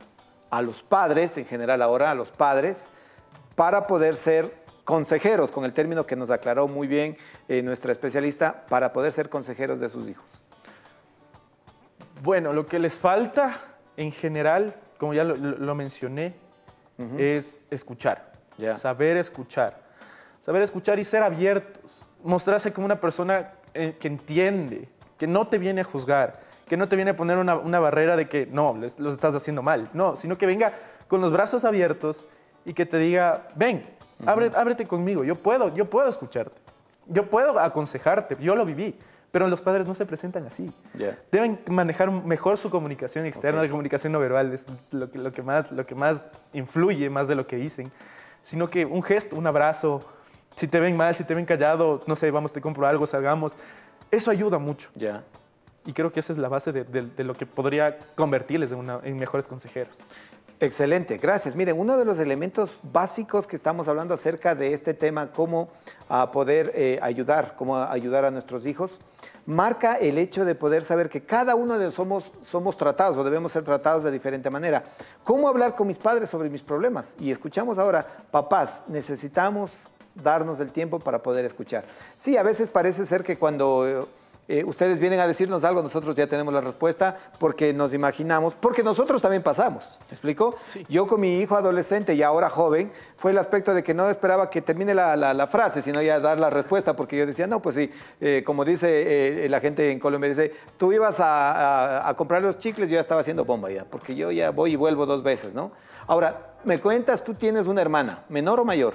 a los padres, en general ahora a los padres, para poder ser consejeros, con el término que nos aclaró muy bien nuestra especialista, para poder ser consejeros de sus hijos? Bueno, lo que les falta en general, como ya lo mencioné, es escuchar, saber escuchar y ser abiertos, mostrarse como una persona que entiende, que no te viene a juzgar, que no te viene a poner una barrera de que no, los estás haciendo mal, no, sino que venga con los brazos abiertos y que te diga, ven, ábrete conmigo, yo puedo escucharte, yo puedo aconsejarte, yo lo viví, pero los padres no se presentan así. Deben manejar mejor su comunicación externa, la comunicación no verbal es lo que más influye, más de lo que dicen, sino que un gesto, un abrazo, si te ven mal, si te ven callado, no sé, vamos, te compro algo, salgamos, eso ayuda mucho. Y creo que esa es la base de lo que podría convertirles en mejores consejeros. Excelente, gracias. Miren, uno de los elementos básicos que estamos hablando acerca de este tema, cómo poder cómo ayudar a nuestros hijos, marca el hecho de poder saber que cada uno de nosotros somos tratados o debemos ser tratados de diferente manera. ¿Cómo hablar con mis padres sobre mis problemas? Y escuchamos ahora, papás, necesitamos darnos el tiempo para poder escuchar. Sí, a veces parece ser que cuando ustedes vienen a decirnos algo, nosotros ya tenemos la respuesta porque nos imaginamos, porque nosotros también pasamos, ¿me explico? Sí. Yo con mi hijo adolescente y ahora joven, fue el aspecto de que no esperaba que termine la frase, sino ya dar la respuesta, porque yo decía, no, pues sí, como dice la gente en Colombia, dice, tú ibas a comprar los chicles, yo ya estaba haciendo bomba ya, porque yo ya voy y vuelvo 2 veces, ¿no? Ahora, me cuentas, tú tienes una hermana, ¿menor o mayor?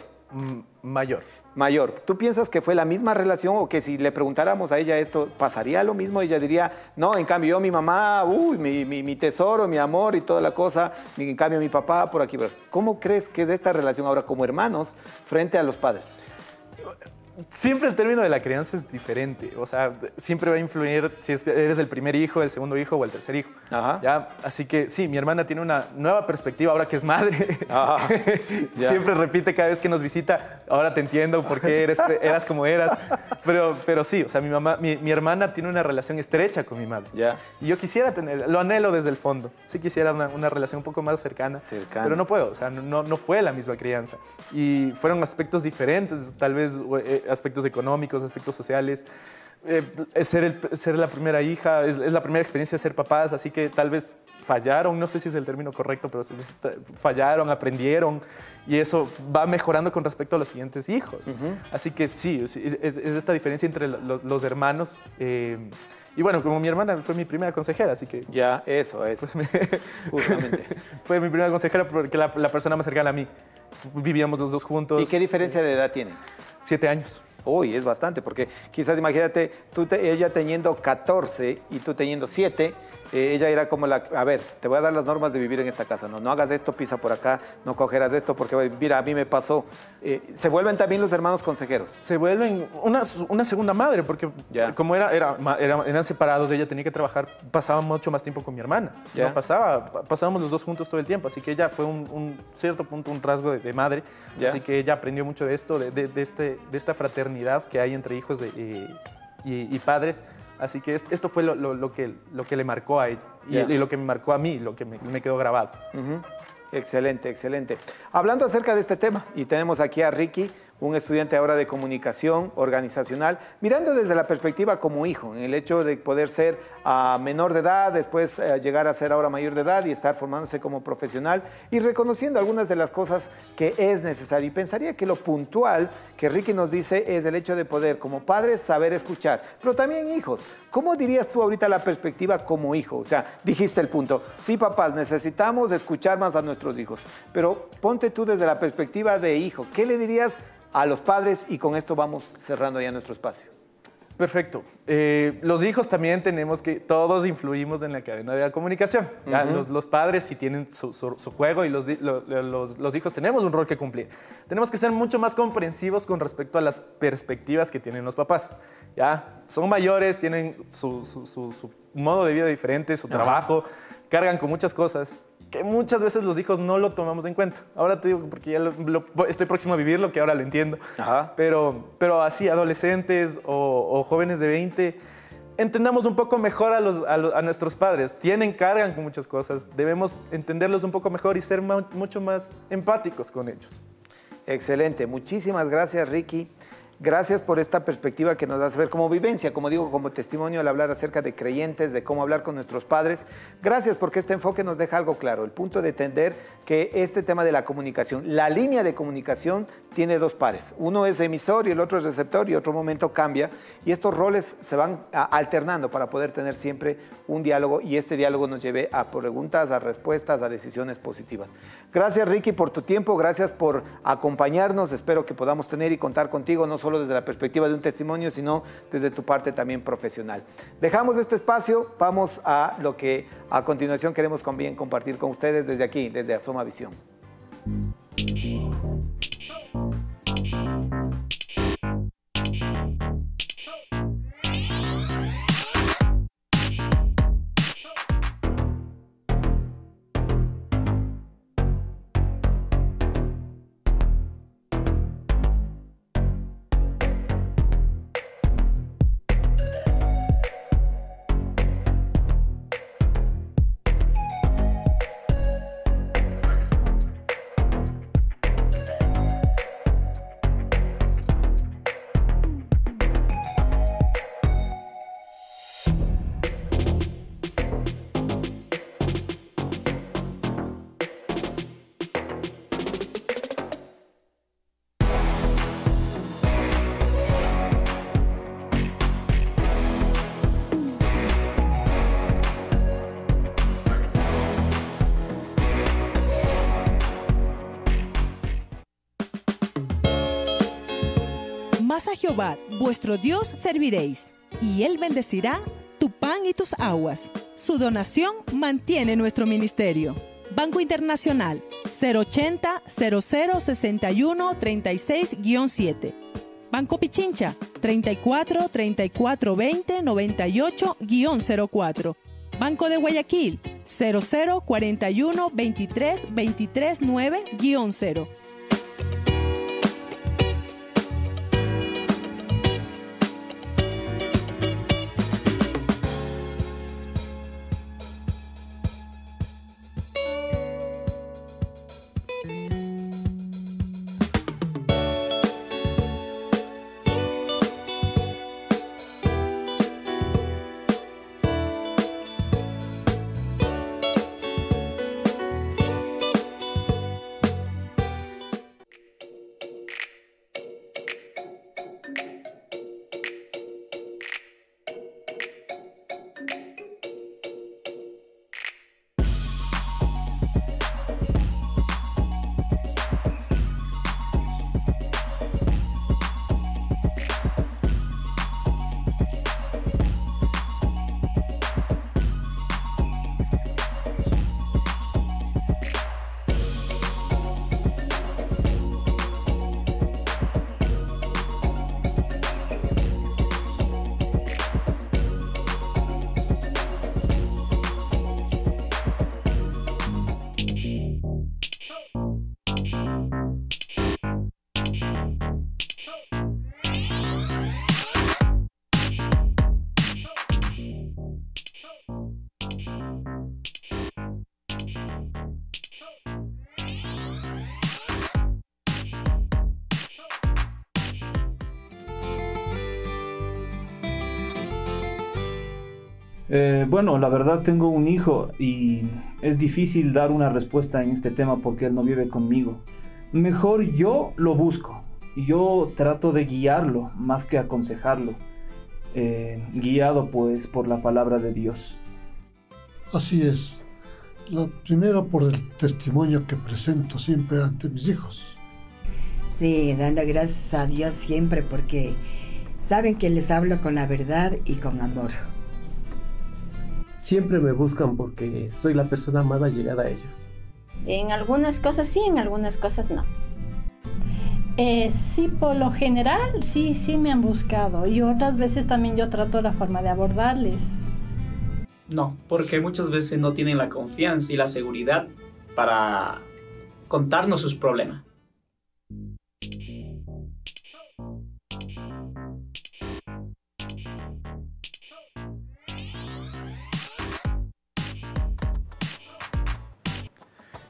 Mayor. Mayor. ¿Tú piensas que fue la misma relación o que si le preguntáramos a ella esto, pasaría lo mismo? Ella diría, no, en cambio yo, mi mamá, uy, mi tesoro, mi amor y toda la cosa, en cambio mi papá por aquí. ¿Cómo crees que es esta relación ahora como hermanos frente a los padres? Siempre el término de la crianza es diferente, o sea, siempre va a influir si eres el primer hijo, el segundo hijo o el tercer hijo. Ajá. ¿Ya? Así que sí, mi hermana tiene una nueva perspectiva ahora que es madre. Siempre repite cada vez que nos visita, ahora te entiendo por qué eras como eras. Pero sí, o sea, mi hermana tiene una relación estrecha con mi madre. Ya. Y yo quisiera tener, lo anhelo desde el fondo, sí quisiera una relación un poco más cercana. Pero no puedo, o sea, no fue la misma crianza. Y fueron aspectos diferentes, tal vez aspectos económicos, aspectos sociales. Ser la primera hija, es la primera experiencia de ser papás, así que tal vez fallaron, no sé si es el término correcto, pero fallaron, aprendieron, y eso va mejorando con respecto a los siguientes hijos. Así que sí, es esta diferencia entre los hermanos. Y bueno, como mi hermana fue mi primera consejera, así que... Ya, eso es. Pues justamente. Fue mi primera consejera porque la persona más cercana a mí. Vivíamos los dos juntos. ¿Y qué diferencia de edad tienen? 7 años. Uy, es bastante, porque quizás imagínate, ella teniendo 14 y tú teniendo 7, ella era como a ver, te voy a dar las normas de vivir en esta casa, no hagas esto, pisa por acá, no cogerás esto, porque mira, a mí me pasó. ¿Se vuelven también los hermanos consejeros? Se vuelven una segunda madre, porque como eran separados, ella tenía que trabajar, pasaba mucho más tiempo con mi hermana. No pasábamos los dos juntos todo el tiempo, así que ella fue un cierto punto, un rasgo de madre, así que ella aprendió mucho de esto, de esta fraternidad que hay entre hijos y padres. Así que esto fue lo que le marcó a ella y lo que me marcó a mí, lo que me quedó grabado. Excelente, excelente. Hablando acerca de este tema, y tenemos aquí a Ricky, un estudiante ahora de comunicación organizacional, mirando desde la perspectiva como hijo, en el hecho de poder ser menor de edad, después llegar a ser ahora mayor de edad y estar formándose como profesional y reconociendo algunas de las cosas que es necesario. Y pensaría que lo puntual que Ricky nos dice es el hecho de poder, como padres, saber escuchar, pero también hijos. ¿Cómo dirías tú ahorita la perspectiva como hijo? O sea, dijiste el punto, sí, papás, necesitamos escuchar más a nuestros hijos, pero ponte tú desde la perspectiva de hijo. ¿Qué le dirías a los padres? Y con esto vamos cerrando ya nuestro espacio. Perfecto. Los hijos también todos influimos en la cadena de la comunicación. Los padres sí tienen su juego y los hijos tenemos un rol que cumplir. Tenemos que ser mucho más comprensivos con respecto a las perspectivas que tienen los papás. ¿Ya? Son mayores, tienen su modo de vida diferente, su trabajo, cargan con muchas cosas que muchas veces los hijos no lo tomamos en cuenta. Ahora te digo, porque ya estoy próximo a vivirlo, que ahora lo entiendo. Pero así, adolescentes o jóvenes de 20, entendamos un poco mejor a nuestros padres. Cargan con muchas cosas. Debemos entenderlos un poco mejor y ser mucho más empáticos con ellos. Excelente. Muchísimas gracias, Ricky. Gracias por esta perspectiva que nos das a ver como vivencia, como digo, como testimonio al hablar acerca de creyentes, de cómo hablar con nuestros padres. Gracias porque este enfoque nos deja algo claro, el punto de entender que este tema de la comunicación, la línea de comunicación tiene 2 pares. Uno es emisor y el otro es receptor y otro momento cambia. Y estos roles se van alternando para poder tener siempre un diálogo y este diálogo nos lleve a preguntas, a respuestas, a decisiones positivas. Gracias, Ricky, por tu tiempo. Gracias por acompañarnos. Espero que podamos tener y contar contigo, no solo desde la perspectiva de un testimonio, sino desde tu parte también profesional. Dejamos este espacio, vamos a lo que a continuación queremos también compartir con ustedes desde aquí, desde Asoma Visión. Mas a Jehová, vuestro Dios, serviréis, y Él bendecirá tu pan y tus aguas. Su donación mantiene nuestro ministerio. Banco Internacional 080 00 61 36-7. Banco Pichincha 34 34 20 98-04. Banco de Guayaquil 00 41 23 23 9-0. Bueno, la verdad tengo un hijo y es difícil dar una respuesta en este tema porque él no vive conmigo. Mejor yo lo busco. Yo trato de guiarlo más que aconsejarlo. Guiado pues por la palabra de Dios. Así es. Primero por el testimonio que presento siempre ante mis hijos. Sí, dando gracias a Dios siempre porque saben que les hablo con la verdad y con amor. Siempre me buscan porque soy la persona más allegada a ellos. En algunas cosas sí, en algunas cosas no. Sí, por lo general sí me han buscado y otras veces también yo trato la forma de abordarles. No, porque muchas veces no tienen la confianza y la seguridad para contarnos sus problemas.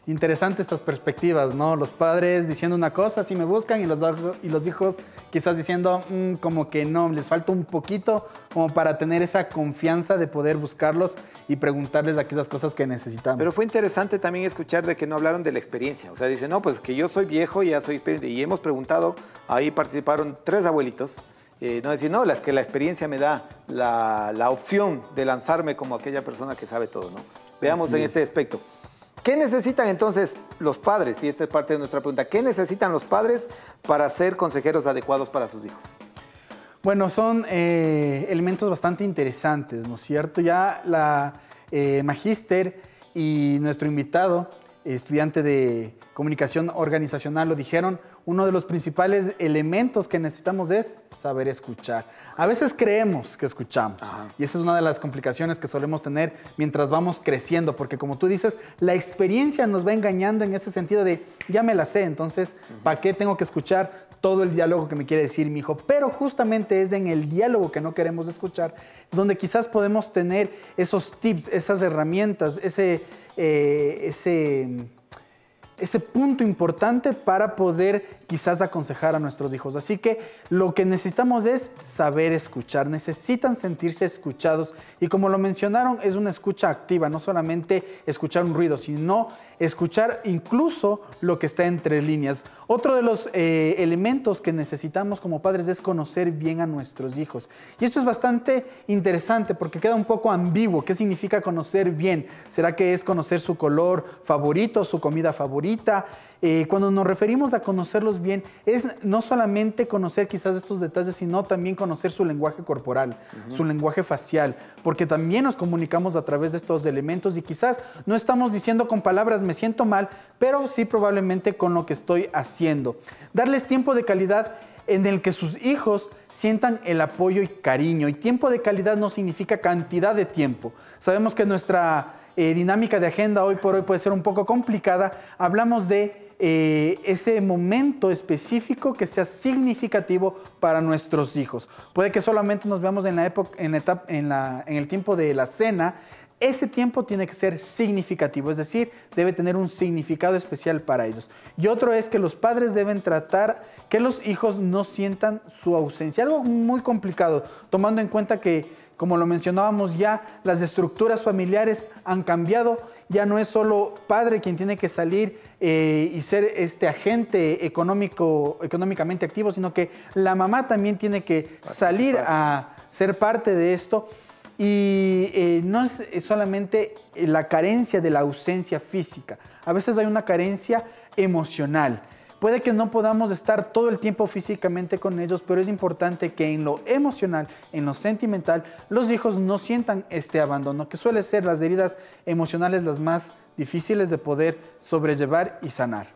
Interesante estas perspectivas, ¿no? Los padres diciendo una cosa, sí me buscan, y los hijos quizás diciendo como que no, les falta un poquito como para tener esa confianza de poder buscarlos y preguntarles aquellas cosas que necesitamos. Pero fue interesante también escuchar de que no hablaron de la experiencia. O sea, dicen, no, pues que yo soy viejo, ya soy experiencia. Y hemos preguntado, ahí participaron 3 abuelitos. No decir, no, la experiencia me da la opción de lanzarme como aquella persona que sabe todo, ¿no? Veamos en este aspecto. ¿Qué necesitan entonces los padres? Y esta es parte de nuestra pregunta. ¿Qué necesitan los padres para ser consejeros adecuados para sus hijos? Bueno, son elementos bastante interesantes, ¿no es cierto? Ya la magíster y nuestro invitado, estudiante de comunicación organizacional, lo dijeron. Uno de los principales elementos que necesitamos es saber escuchar. A veces creemos que escuchamos. Y esa es una de las complicaciones que solemos tener mientras vamos creciendo, porque como tú dices, la experiencia nos va engañando en ese sentido de, ya me la sé, entonces, ¿para qué tengo que escuchar todo el diálogo que me quiere decir mi hijo? Pero justamente es en el diálogo que no queremos escuchar, donde quizás podemos tener esos tips, esas herramientas, ese punto importante para poder quizás aconsejar a nuestros hijos. Así que lo que necesitamos es saber escuchar, necesitan sentirse escuchados y como lo mencionaron, es una escucha activa, no solamente escuchar un ruido, sino escuchar incluso lo que está entre líneas. Otro de los elementos que necesitamos como padres es conocer bien a nuestros hijos. Y esto es bastante interesante porque queda un poco ambiguo. ¿Qué significa conocer bien? ¿Será que es conocer su color favorito, su comida favorita? Cuando nos referimos a conocerlos bien, es no solamente conocer quizás estos detalles, sino también conocer su lenguaje corporal, su lenguaje facial, porque también nos comunicamos a través de estos elementos y quizás no estamos diciendo con palabras me siento mal, pero sí probablemente con lo que estoy haciendo. Darles tiempo de calidad en el que sus hijos sientan el apoyo y cariño. Y tiempo de calidad no significa cantidad de tiempo. Sabemos que nuestra dinámica de agenda hoy por hoy puede ser un poco complicada. Hablamos de ese momento específico que sea significativo para nuestros hijos. Puede que solamente nos veamos en el tiempo de la cena. Ese tiempo tiene que ser significativo, es decir, debe tener un significado especial para ellos. Y otro es que los padres deben tratar que los hijos no sientan su ausencia. Algo muy complicado, tomando en cuenta que, como lo mencionábamos ya, las estructuras familiares han cambiado. Ya no es solo padre quien tiene que salir y ser este agente económicamente activo, sino que la mamá también tiene que salir a ser parte de esto. Y no es solamente la carencia de la ausencia física. A veces hay una carencia emocional. Puede que no podamos estar todo el tiempo físicamente con ellos, pero es importante que en lo emocional, en lo sentimental, los hijos no sientan este abandono, que suele ser las heridas emocionales las más difíciles de poder sobrellevar y sanar.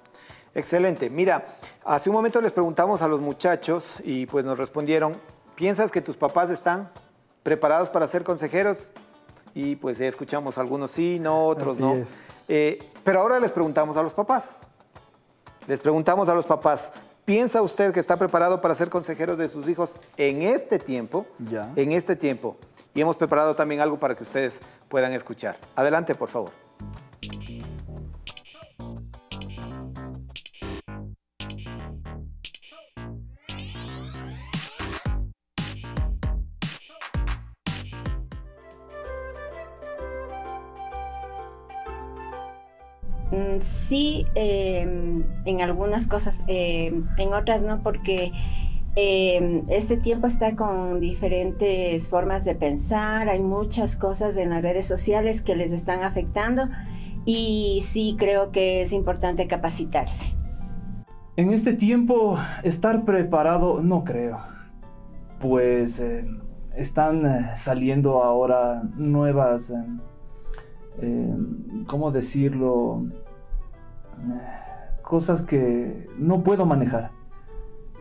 Excelente. Mira, hace un momento les preguntamos a los muchachos y pues nos respondieron, ¿piensas que tus papás están preparados para ser consejeros? Y pues escuchamos algunos sí, no, otros no. Pero ahora les preguntamos a los papás. Les preguntamos a los papás, ¿piensa usted que está preparado para ser consejero de sus hijos en este tiempo? Ya. En este tiempo. Y hemos preparado también algo para que ustedes puedan escuchar. Adelante, por favor. Sí, en algunas cosas, en otras no, porque este tiempo está con diferentes formas de pensar, hay muchas cosas en las redes sociales que les están afectando y sí creo que es importante capacitarse. En este tiempo, estar preparado no creo, pues están saliendo ahora nuevas, ¿cómo decirlo? Cosas que no puedo manejar,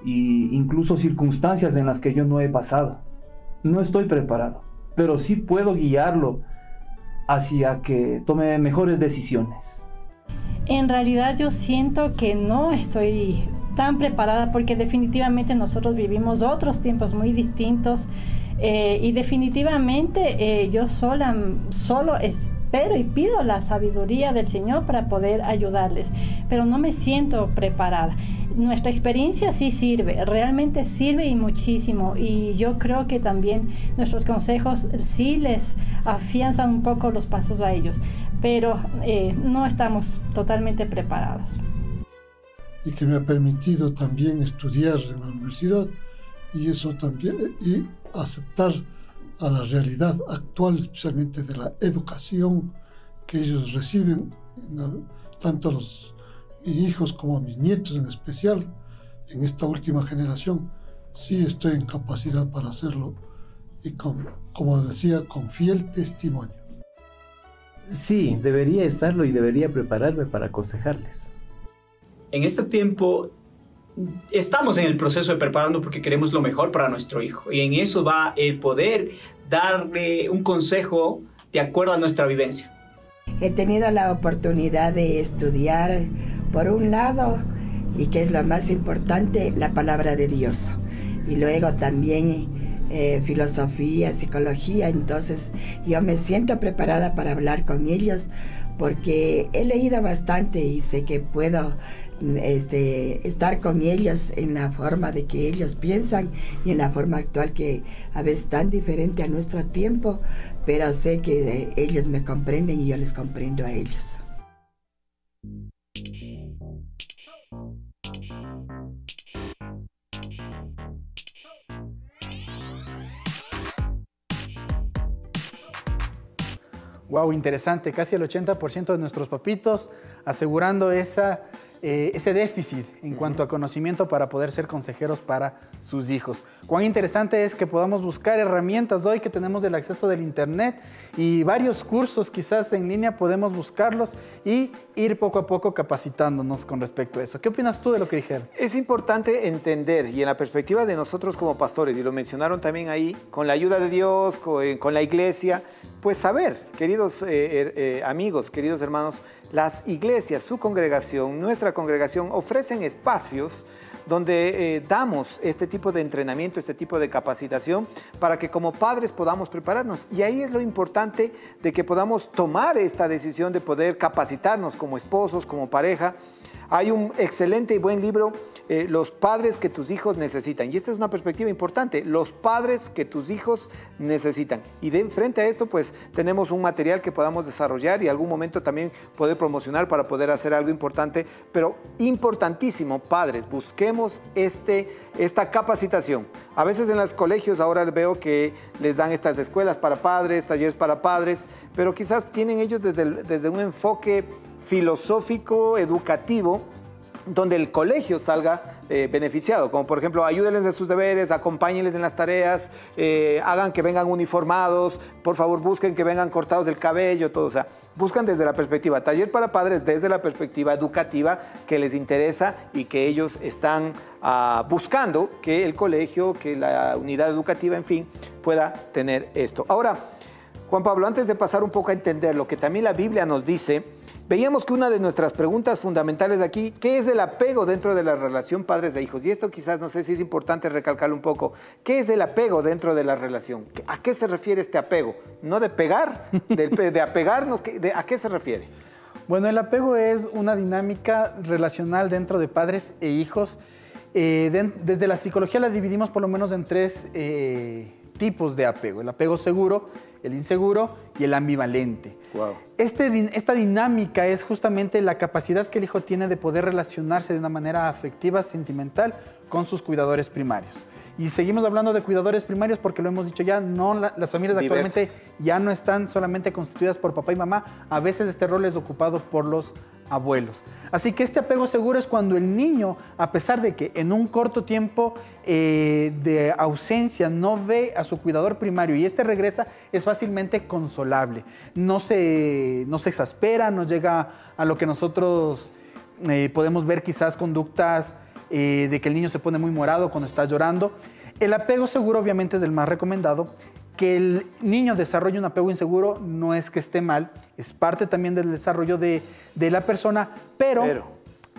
y incluso circunstancias en las que yo no he pasado. No estoy preparado, pero sí puedo guiarlo hacia que tome mejores decisiones. En realidad yo siento que no estoy tan preparada porque definitivamente nosotros vivimos otros tiempos muy distintos y definitivamente yo solo espero y pido la sabiduría del Señor para poder ayudarles, pero no me siento preparada. Nuestra experiencia sí sirve, realmente sirve y muchísimo, y yo creo que también nuestros consejos sí les afianzan un poco los pasos a ellos, pero no estamos totalmente preparados. Y que me ha permitido también estudiar en la universidad y eso también, y aceptar a la realidad actual, especialmente de la educación que ellos reciben, tanto mis hijos como mis nietos en especial, en esta última generación. Sí estoy en capacidad para hacerlo y como decía, con fiel testimonio. Sí, debería estarlo y debería prepararme para aconsejarles. En este tiempo estamos en el proceso de prepararnos porque queremos lo mejor para nuestro hijo, y en eso va el poder darle un consejo de acuerdo a nuestra vivencia. He tenido la oportunidad de estudiar, por un lado, y que es lo más importante, la palabra de Dios, y luego también filosofía, psicología. Entonces yo me siento preparada para hablar con ellos porque he leído bastante y sé que puedo estar con ellos en la forma de que ellos piensan y en la forma actual, que a veces tan diferente a nuestro tiempo, pero sé que ellos me comprenden y yo les comprendo a ellos. Wow, interesante. Casi el 80% de nuestros papitos asegurando ese déficit en cuanto a conocimiento para poder ser consejeros para sus hijos. Cuán interesante es que podamos buscar herramientas hoy que tenemos el acceso del internet y varios cursos quizás en línea podemos buscarlos y ir poco a poco capacitándonos con respecto a eso. ¿Qué opinas tú de lo que dijeron? Es importante entender y en la perspectiva de nosotros como pastores, y lo mencionaron también ahí, con la ayuda de Dios, con la iglesia, pues saber, queridos amigos, queridos hermanos, las iglesias, su congregación, nuestra congregación ofrecen espacios donde damos este tipo de entrenamiento, este tipo de capacitación para que como padres podamos prepararnos. Y ahí es lo importante de que podamos tomar esta decisión de poder capacitarnos como esposos, como pareja. Hay un excelente y buen libro, Los padres que tus hijos necesitan. Y esta es una perspectiva importante, los padres que tus hijos necesitan. Y frente a esto, pues tenemos un material que podamos desarrollar y algún momento también poder promocionar para poder hacer algo importante. Pero importantísimo, padres, busquemos esta capacitación. A veces en los colegios ahora veo que les dan estas escuelas para padres, talleres para padres, pero quizás tienen ellos desde un enfoque filosófico, educativo, donde el colegio salga beneficiado, como por ejemplo, ayúdenles en sus deberes, acompáñenles en las tareas, hagan que vengan uniformados, por favor busquen que vengan cortados del cabello, todo, o sea, buscan desde la perspectiva, taller para padres, desde la perspectiva educativa que les interesa y que ellos están buscando que el colegio, que la unidad educativa, en fin, pueda tener esto. Ahora, Juan Pablo, antes de pasar un poco a entender lo que también la Biblia nos dice, veíamos que una de nuestras preguntas fundamentales aquí, ¿qué es el apego dentro de la relación padres e hijos? Y esto quizás, no sé si es importante recalcarlo un poco. ¿Qué es el apego dentro de la relación? ¿A qué se refiere este apego? No de pegar, de apegarnos, ¿a qué se refiere? Bueno, el apego es una dinámica relacional dentro de padres e hijos. Desde la psicología la dividimos por lo menos en tres tipos de apego. El apego seguro, el inseguro y el ambivalente. Wow. Esta dinámica es justamente la capacidad que el hijo tiene de poder relacionarse de una manera afectiva, sentimental, con sus cuidadores primarios. Y seguimos hablando de cuidadores primarios porque lo hemos dicho ya, las familias actualmente ya no están solamente constituidas por papá y mamá, a veces este rol es ocupado por los abuelos. Así que este apego seguro es cuando el niño, a pesar de que en un corto tiempo de ausencia no ve a su cuidador primario y este regresa, es fácilmente consolable. No se exaspera, no llega a lo que nosotros podemos ver quizás conductas de que el niño se pone muy morado cuando está llorando. El apego seguro obviamente es el más recomendado. Que el niño desarrolle un apego inseguro no es que esté mal, es parte también del desarrollo de la persona, pero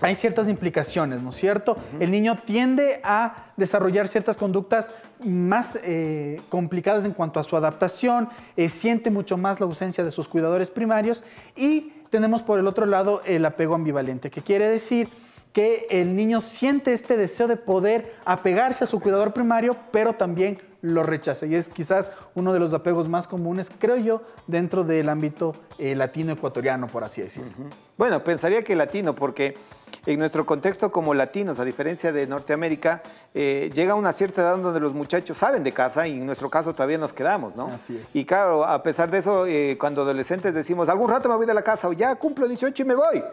hay ciertas implicaciones, ¿no es cierto? El niño tiende a desarrollar ciertas conductas más complicadas en cuanto a su adaptación, siente mucho más la ausencia de sus cuidadores primarios y tenemos por el otro lado el apego ambivalente, que quiere decir que el niño siente este deseo de poder apegarse a su cuidador primario, pero también lo rechaza. Y es quizás uno de los apegos más comunes, creo yo, dentro del ámbito latino-ecuatoriano, por así decirlo. Bueno, pensaría que latino, porque en nuestro contexto como latinos, a diferencia de Norteamérica, llega una cierta edad donde los muchachos salen de casa y en nuestro caso todavía nos quedamos, ¿no? Así es. Y claro, a pesar de eso, cuando adolescentes decimos, algún rato me voy de la casa o ya cumplo 18 y me voy.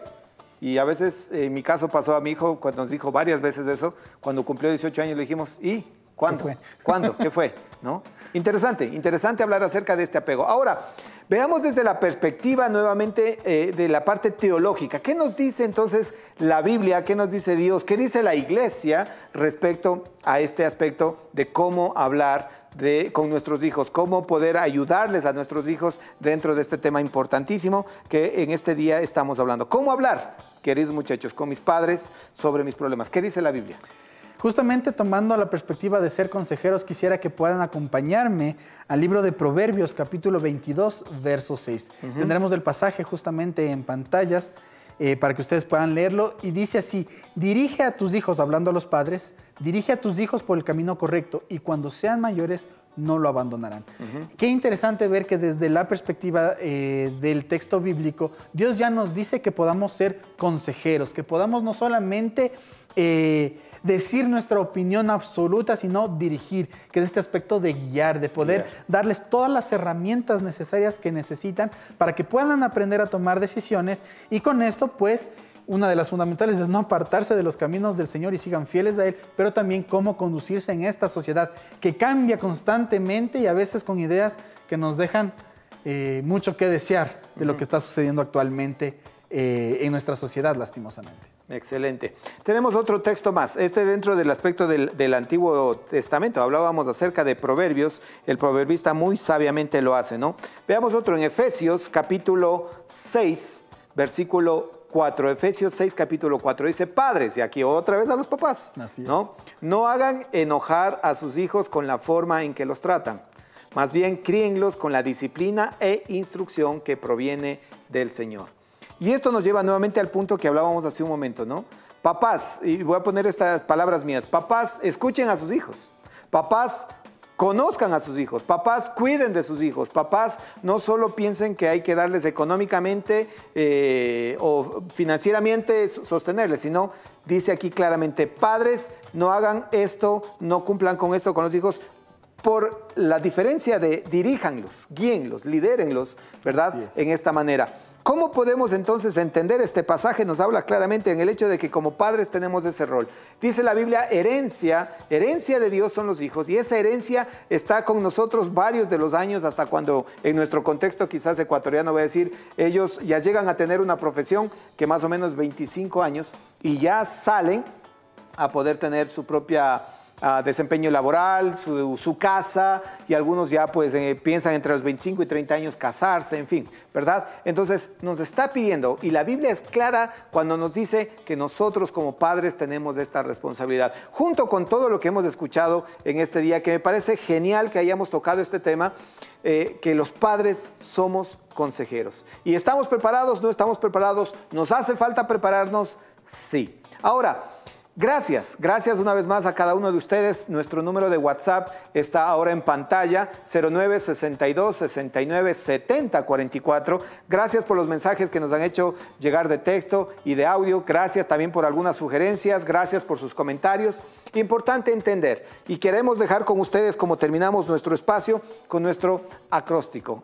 Y a veces, en mi caso pasó a mi hijo, cuando nos dijo varias veces eso, cuando cumplió 18 años le dijimos, ¿y cuándo? ¿Cuándo? ¿Qué fue? ¿No? Interesante hablar acerca de este apego. Ahora, veamos desde la perspectiva nuevamente de la parte teológica. ¿Qué nos dice entonces la Biblia? ¿Qué nos dice Dios? ¿Qué dice la Iglesia respecto a este aspecto de cómo hablar con nuestros hijos, cómo poder ayudarles a nuestros hijos dentro de este tema importantísimo que en este día estamos hablando? ¿Cómo hablar, queridos muchachos, con mis padres sobre mis problemas? ¿Qué dice la Biblia? Justamente tomando la perspectiva de ser consejeros, quisiera que puedan acompañarme al libro de Proverbios, capítulo 22, verso 6. Tendremos el pasaje justamente en pantallas para que ustedes puedan leerlo. Y dice así, dirige a tus hijos, hablando a los padres, dirige a tus hijos por el camino correcto y cuando sean mayores no lo abandonarán. Qué interesante ver que desde la perspectiva del texto bíblico, Dios ya nos dice que podamos ser consejeros, que podamos no solamente decir nuestra opinión absoluta, sino dirigir, que es este aspecto de guiar, de poder darles todas las herramientas necesarias que necesitan para que puedan aprender a tomar decisiones, y con esto pues una de las fundamentales es no apartarse de los caminos del Señor y sigan fieles a Él, pero también cómo conducirse en esta sociedad que cambia constantemente y a veces con ideas que nos dejan mucho que desear de lo que está sucediendo actualmente en nuestra sociedad, lastimosamente. Excelente. Tenemos otro texto más. Dentro del aspecto del Antiguo Testamento. Hablábamos acerca de proverbios. El proverbista muy sabiamente lo hace, ¿no? Veamos otro en Efesios capítulo 6, versículo 4. Efesios 6, capítulo 4. Dice, padres, y aquí otra vez a los papás, ¿no? No hagan enojar a sus hijos con la forma en que los tratan. Más bien, críenlos con la disciplina e instrucción que proviene del Señor. Y esto nos lleva nuevamente al punto que hablábamos hace un momento, ¿no? Papás, y voy a poner estas palabras mías, papás, escuchen a sus hijos. Papás, conozcan a sus hijos. Papás, cuiden de sus hijos. Papás, no solo piensen que hay que darles económicamente o financieramente sostenerles, sino, dice aquí claramente, padres, no hagan esto, no cumplan con esto con los hijos, por la diferencia de diríjanlos, guíenlos, lidérenlos, ¿verdad? En esta manera. ¿Cómo podemos entonces entender este pasaje? Nos habla claramente en el hecho de que como padres tenemos ese rol. Dice la Biblia, herencia de Dios son los hijos, y esa herencia está con nosotros varios de los años, hasta cuando en nuestro contexto quizás ecuatoriano, voy a decir, ellos ya llegan a tener una profesión que más o menos 25 años y ya salen a poder tener su propia desempeño laboral, su casa, y algunos ya pues piensan entre los 25 y 30 años casarse, en fin, ¿verdad? Entonces nos está pidiendo, y la Biblia es clara cuando nos dice que nosotros como padres tenemos esta responsabilidad. Junto con todo lo que hemos escuchado en este día, que me parece genial que hayamos tocado este tema, que los padres somos consejeros. ¿Y estamos preparados? ¿No estamos preparados? ¿Nos hace falta prepararnos? Sí. Ahora, gracias una vez más a cada uno de ustedes. Nuestro número de WhatsApp está ahora en pantalla, 0962 69 70 44. Gracias por los mensajes que nos han hecho llegar de texto y de audio. Gracias también por algunas sugerencias. Gracias por sus comentarios. Importante entender, y queremos dejar con ustedes, como terminamos nuestro espacio, con nuestro acróstico.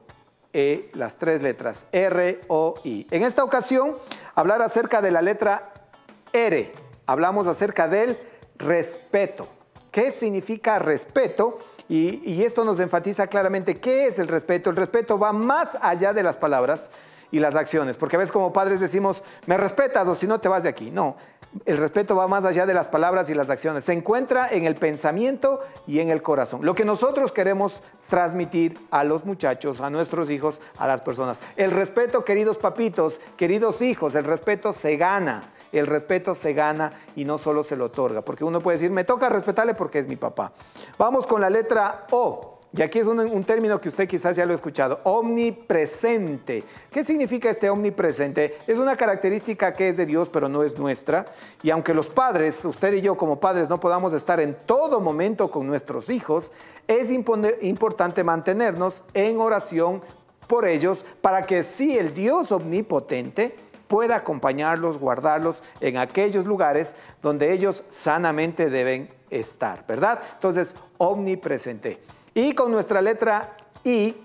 Las tres letras, R-O-I. En esta ocasión, hablar acerca de la letra R. Hablamos acerca del respeto. ¿Qué significa respeto? Y esto nos enfatiza claramente qué es el respeto. El respeto va más allá de las palabras y las acciones, porque a veces como padres decimos, me respetas o si no te vas de aquí. No, el respeto va más allá de las palabras y las acciones. Se encuentra en el pensamiento y en el corazón. Lo que nosotros queremos transmitir a los muchachos, a nuestros hijos, a las personas. El respeto, queridos papitos, queridos hijos, el respeto se gana. El respeto se gana y no solo se lo otorga, porque uno puede decir, me toca respetarle porque es mi papá. Vamos con la letra O, y aquí es un término que usted quizás ya lo ha escuchado, omnipresente. ¿Qué significa este omnipresente? Es una característica que es de Dios, pero no es nuestra, y aunque los padres, usted y yo como padres, no podamos estar en todo momento con nuestros hijos, es importante mantenernos en oración por ellos, para que sí el Dios omnipotente pueda acompañarlos, guardarlos en aquellos lugares donde ellos sanamente deben estar, ¿verdad? Entonces, omnipresente. Y con nuestra letra I,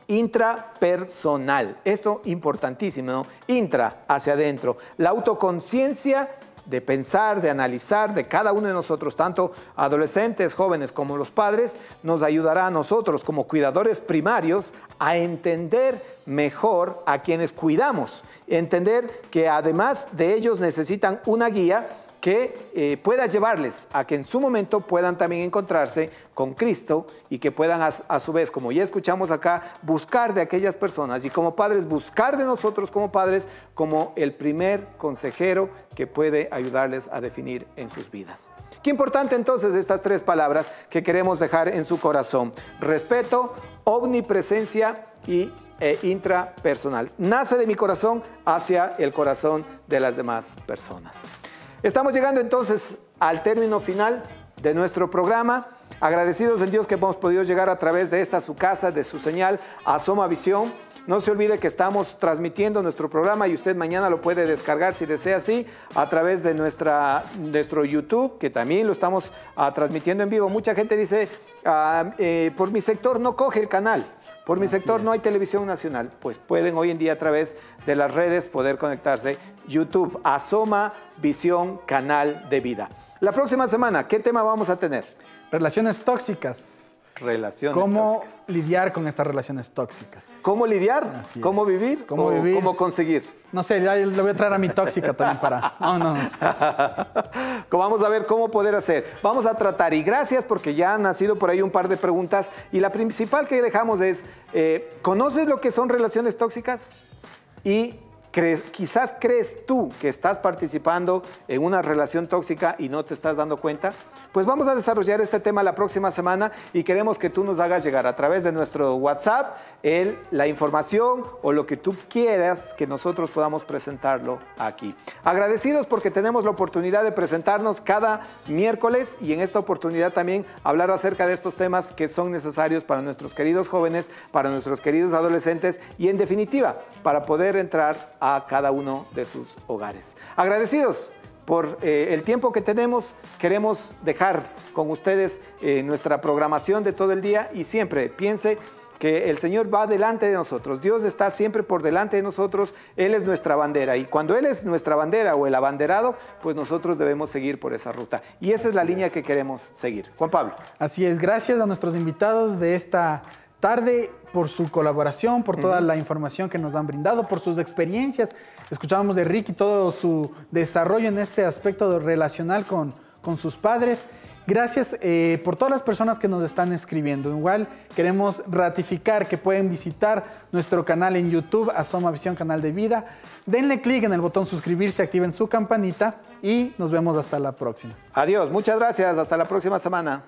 intrapersonal. Esto importantísimo, ¿no? Intra, hacia adentro. La autoconciencia de pensar, de analizar de cada uno de nosotros, tanto adolescentes, jóvenes como los padres, nos ayudará a nosotros como cuidadores primarios a entender mejor a quienes cuidamos, entender que además de ellos necesitan una guía que pueda llevarles a que en su momento puedan también encontrarse con Cristo y que puedan a su vez, como ya escuchamos acá, buscar de aquellas personas y como padres buscar de nosotros como padres como el primer consejero que puede ayudarles a definir en sus vidas. Qué importante entonces estas tres palabras que queremos dejar en su corazón: respeto, omnipresencia y intrapersonal. Nace de mi corazón hacia el corazón de las demás personas. Estamos llegando entonces al término final de nuestro programa. Agradecidos en Dios que hemos podido llegar a través de esta su casa, de su señal, Asoma Visión. No se olvide que estamos transmitiendo nuestro programa y usted mañana lo puede descargar si desea así a través de nuestro YouTube, que también lo estamos transmitiendo en vivo. Mucha gente dice, por mi sector no coge el canal, por mi sector no hay televisión nacional. Pues pueden hoy en día a través de las redes poder conectarse. YouTube, Asoma Visión, Canal de Vida. La próxima semana, ¿qué tema vamos a tener? Relaciones tóxicas. ¿Cómo lidiar con estas relaciones tóxicas? ¿Cómo lidiar? ¿Cómo vivir? ¿Cómo vivir? ¿Cómo conseguir? No sé, ya le voy a traer a mi tóxica también para... No. Vamos a ver cómo poder hacer. Vamos a tratar, y gracias porque ya han nacido por ahí un par de preguntas, y la principal que dejamos es, ¿conoces lo que son relaciones tóxicas? Y quizás crees tú que estás participando en una relación tóxica y no te estás dando cuenta. Pues vamos a desarrollar este tema la próxima semana y queremos que tú nos hagas llegar a través de nuestro WhatsApp la información o lo que tú quieras que nosotros podamos presentarlo aquí. Agradecidos porque tenemos la oportunidad de presentarnos cada miércoles y en esta oportunidad también hablar acerca de estos temas que son necesarios para nuestros queridos jóvenes, para nuestros queridos adolescentes y en definitiva para poder entrar a cada uno de sus hogares. Agradecidos por el tiempo que tenemos, queremos dejar con ustedes nuestra programación de todo el día y siempre piense que el Señor va delante de nosotros. Dios está siempre por delante de nosotros. Él es nuestra bandera y cuando Él es nuestra bandera o el abanderado, pues nosotros debemos seguir por esa ruta. Y esa es la línea que queremos seguir. Juan Pablo. Así es, gracias a nuestros invitados de esta tarde por su colaboración, por toda la información que nos han brindado, por sus experiencias. Escuchábamos de Ricky todo su desarrollo en este aspecto relacional con sus padres. Gracias por todas las personas que nos están escribiendo. Igual queremos ratificar que pueden visitar nuestro canal en YouTube, Asoma Visión Canal de Vida. Denle clic en el botón suscribirse, activen su campanita y nos vemos hasta la próxima. Adiós, muchas gracias, hasta la próxima semana.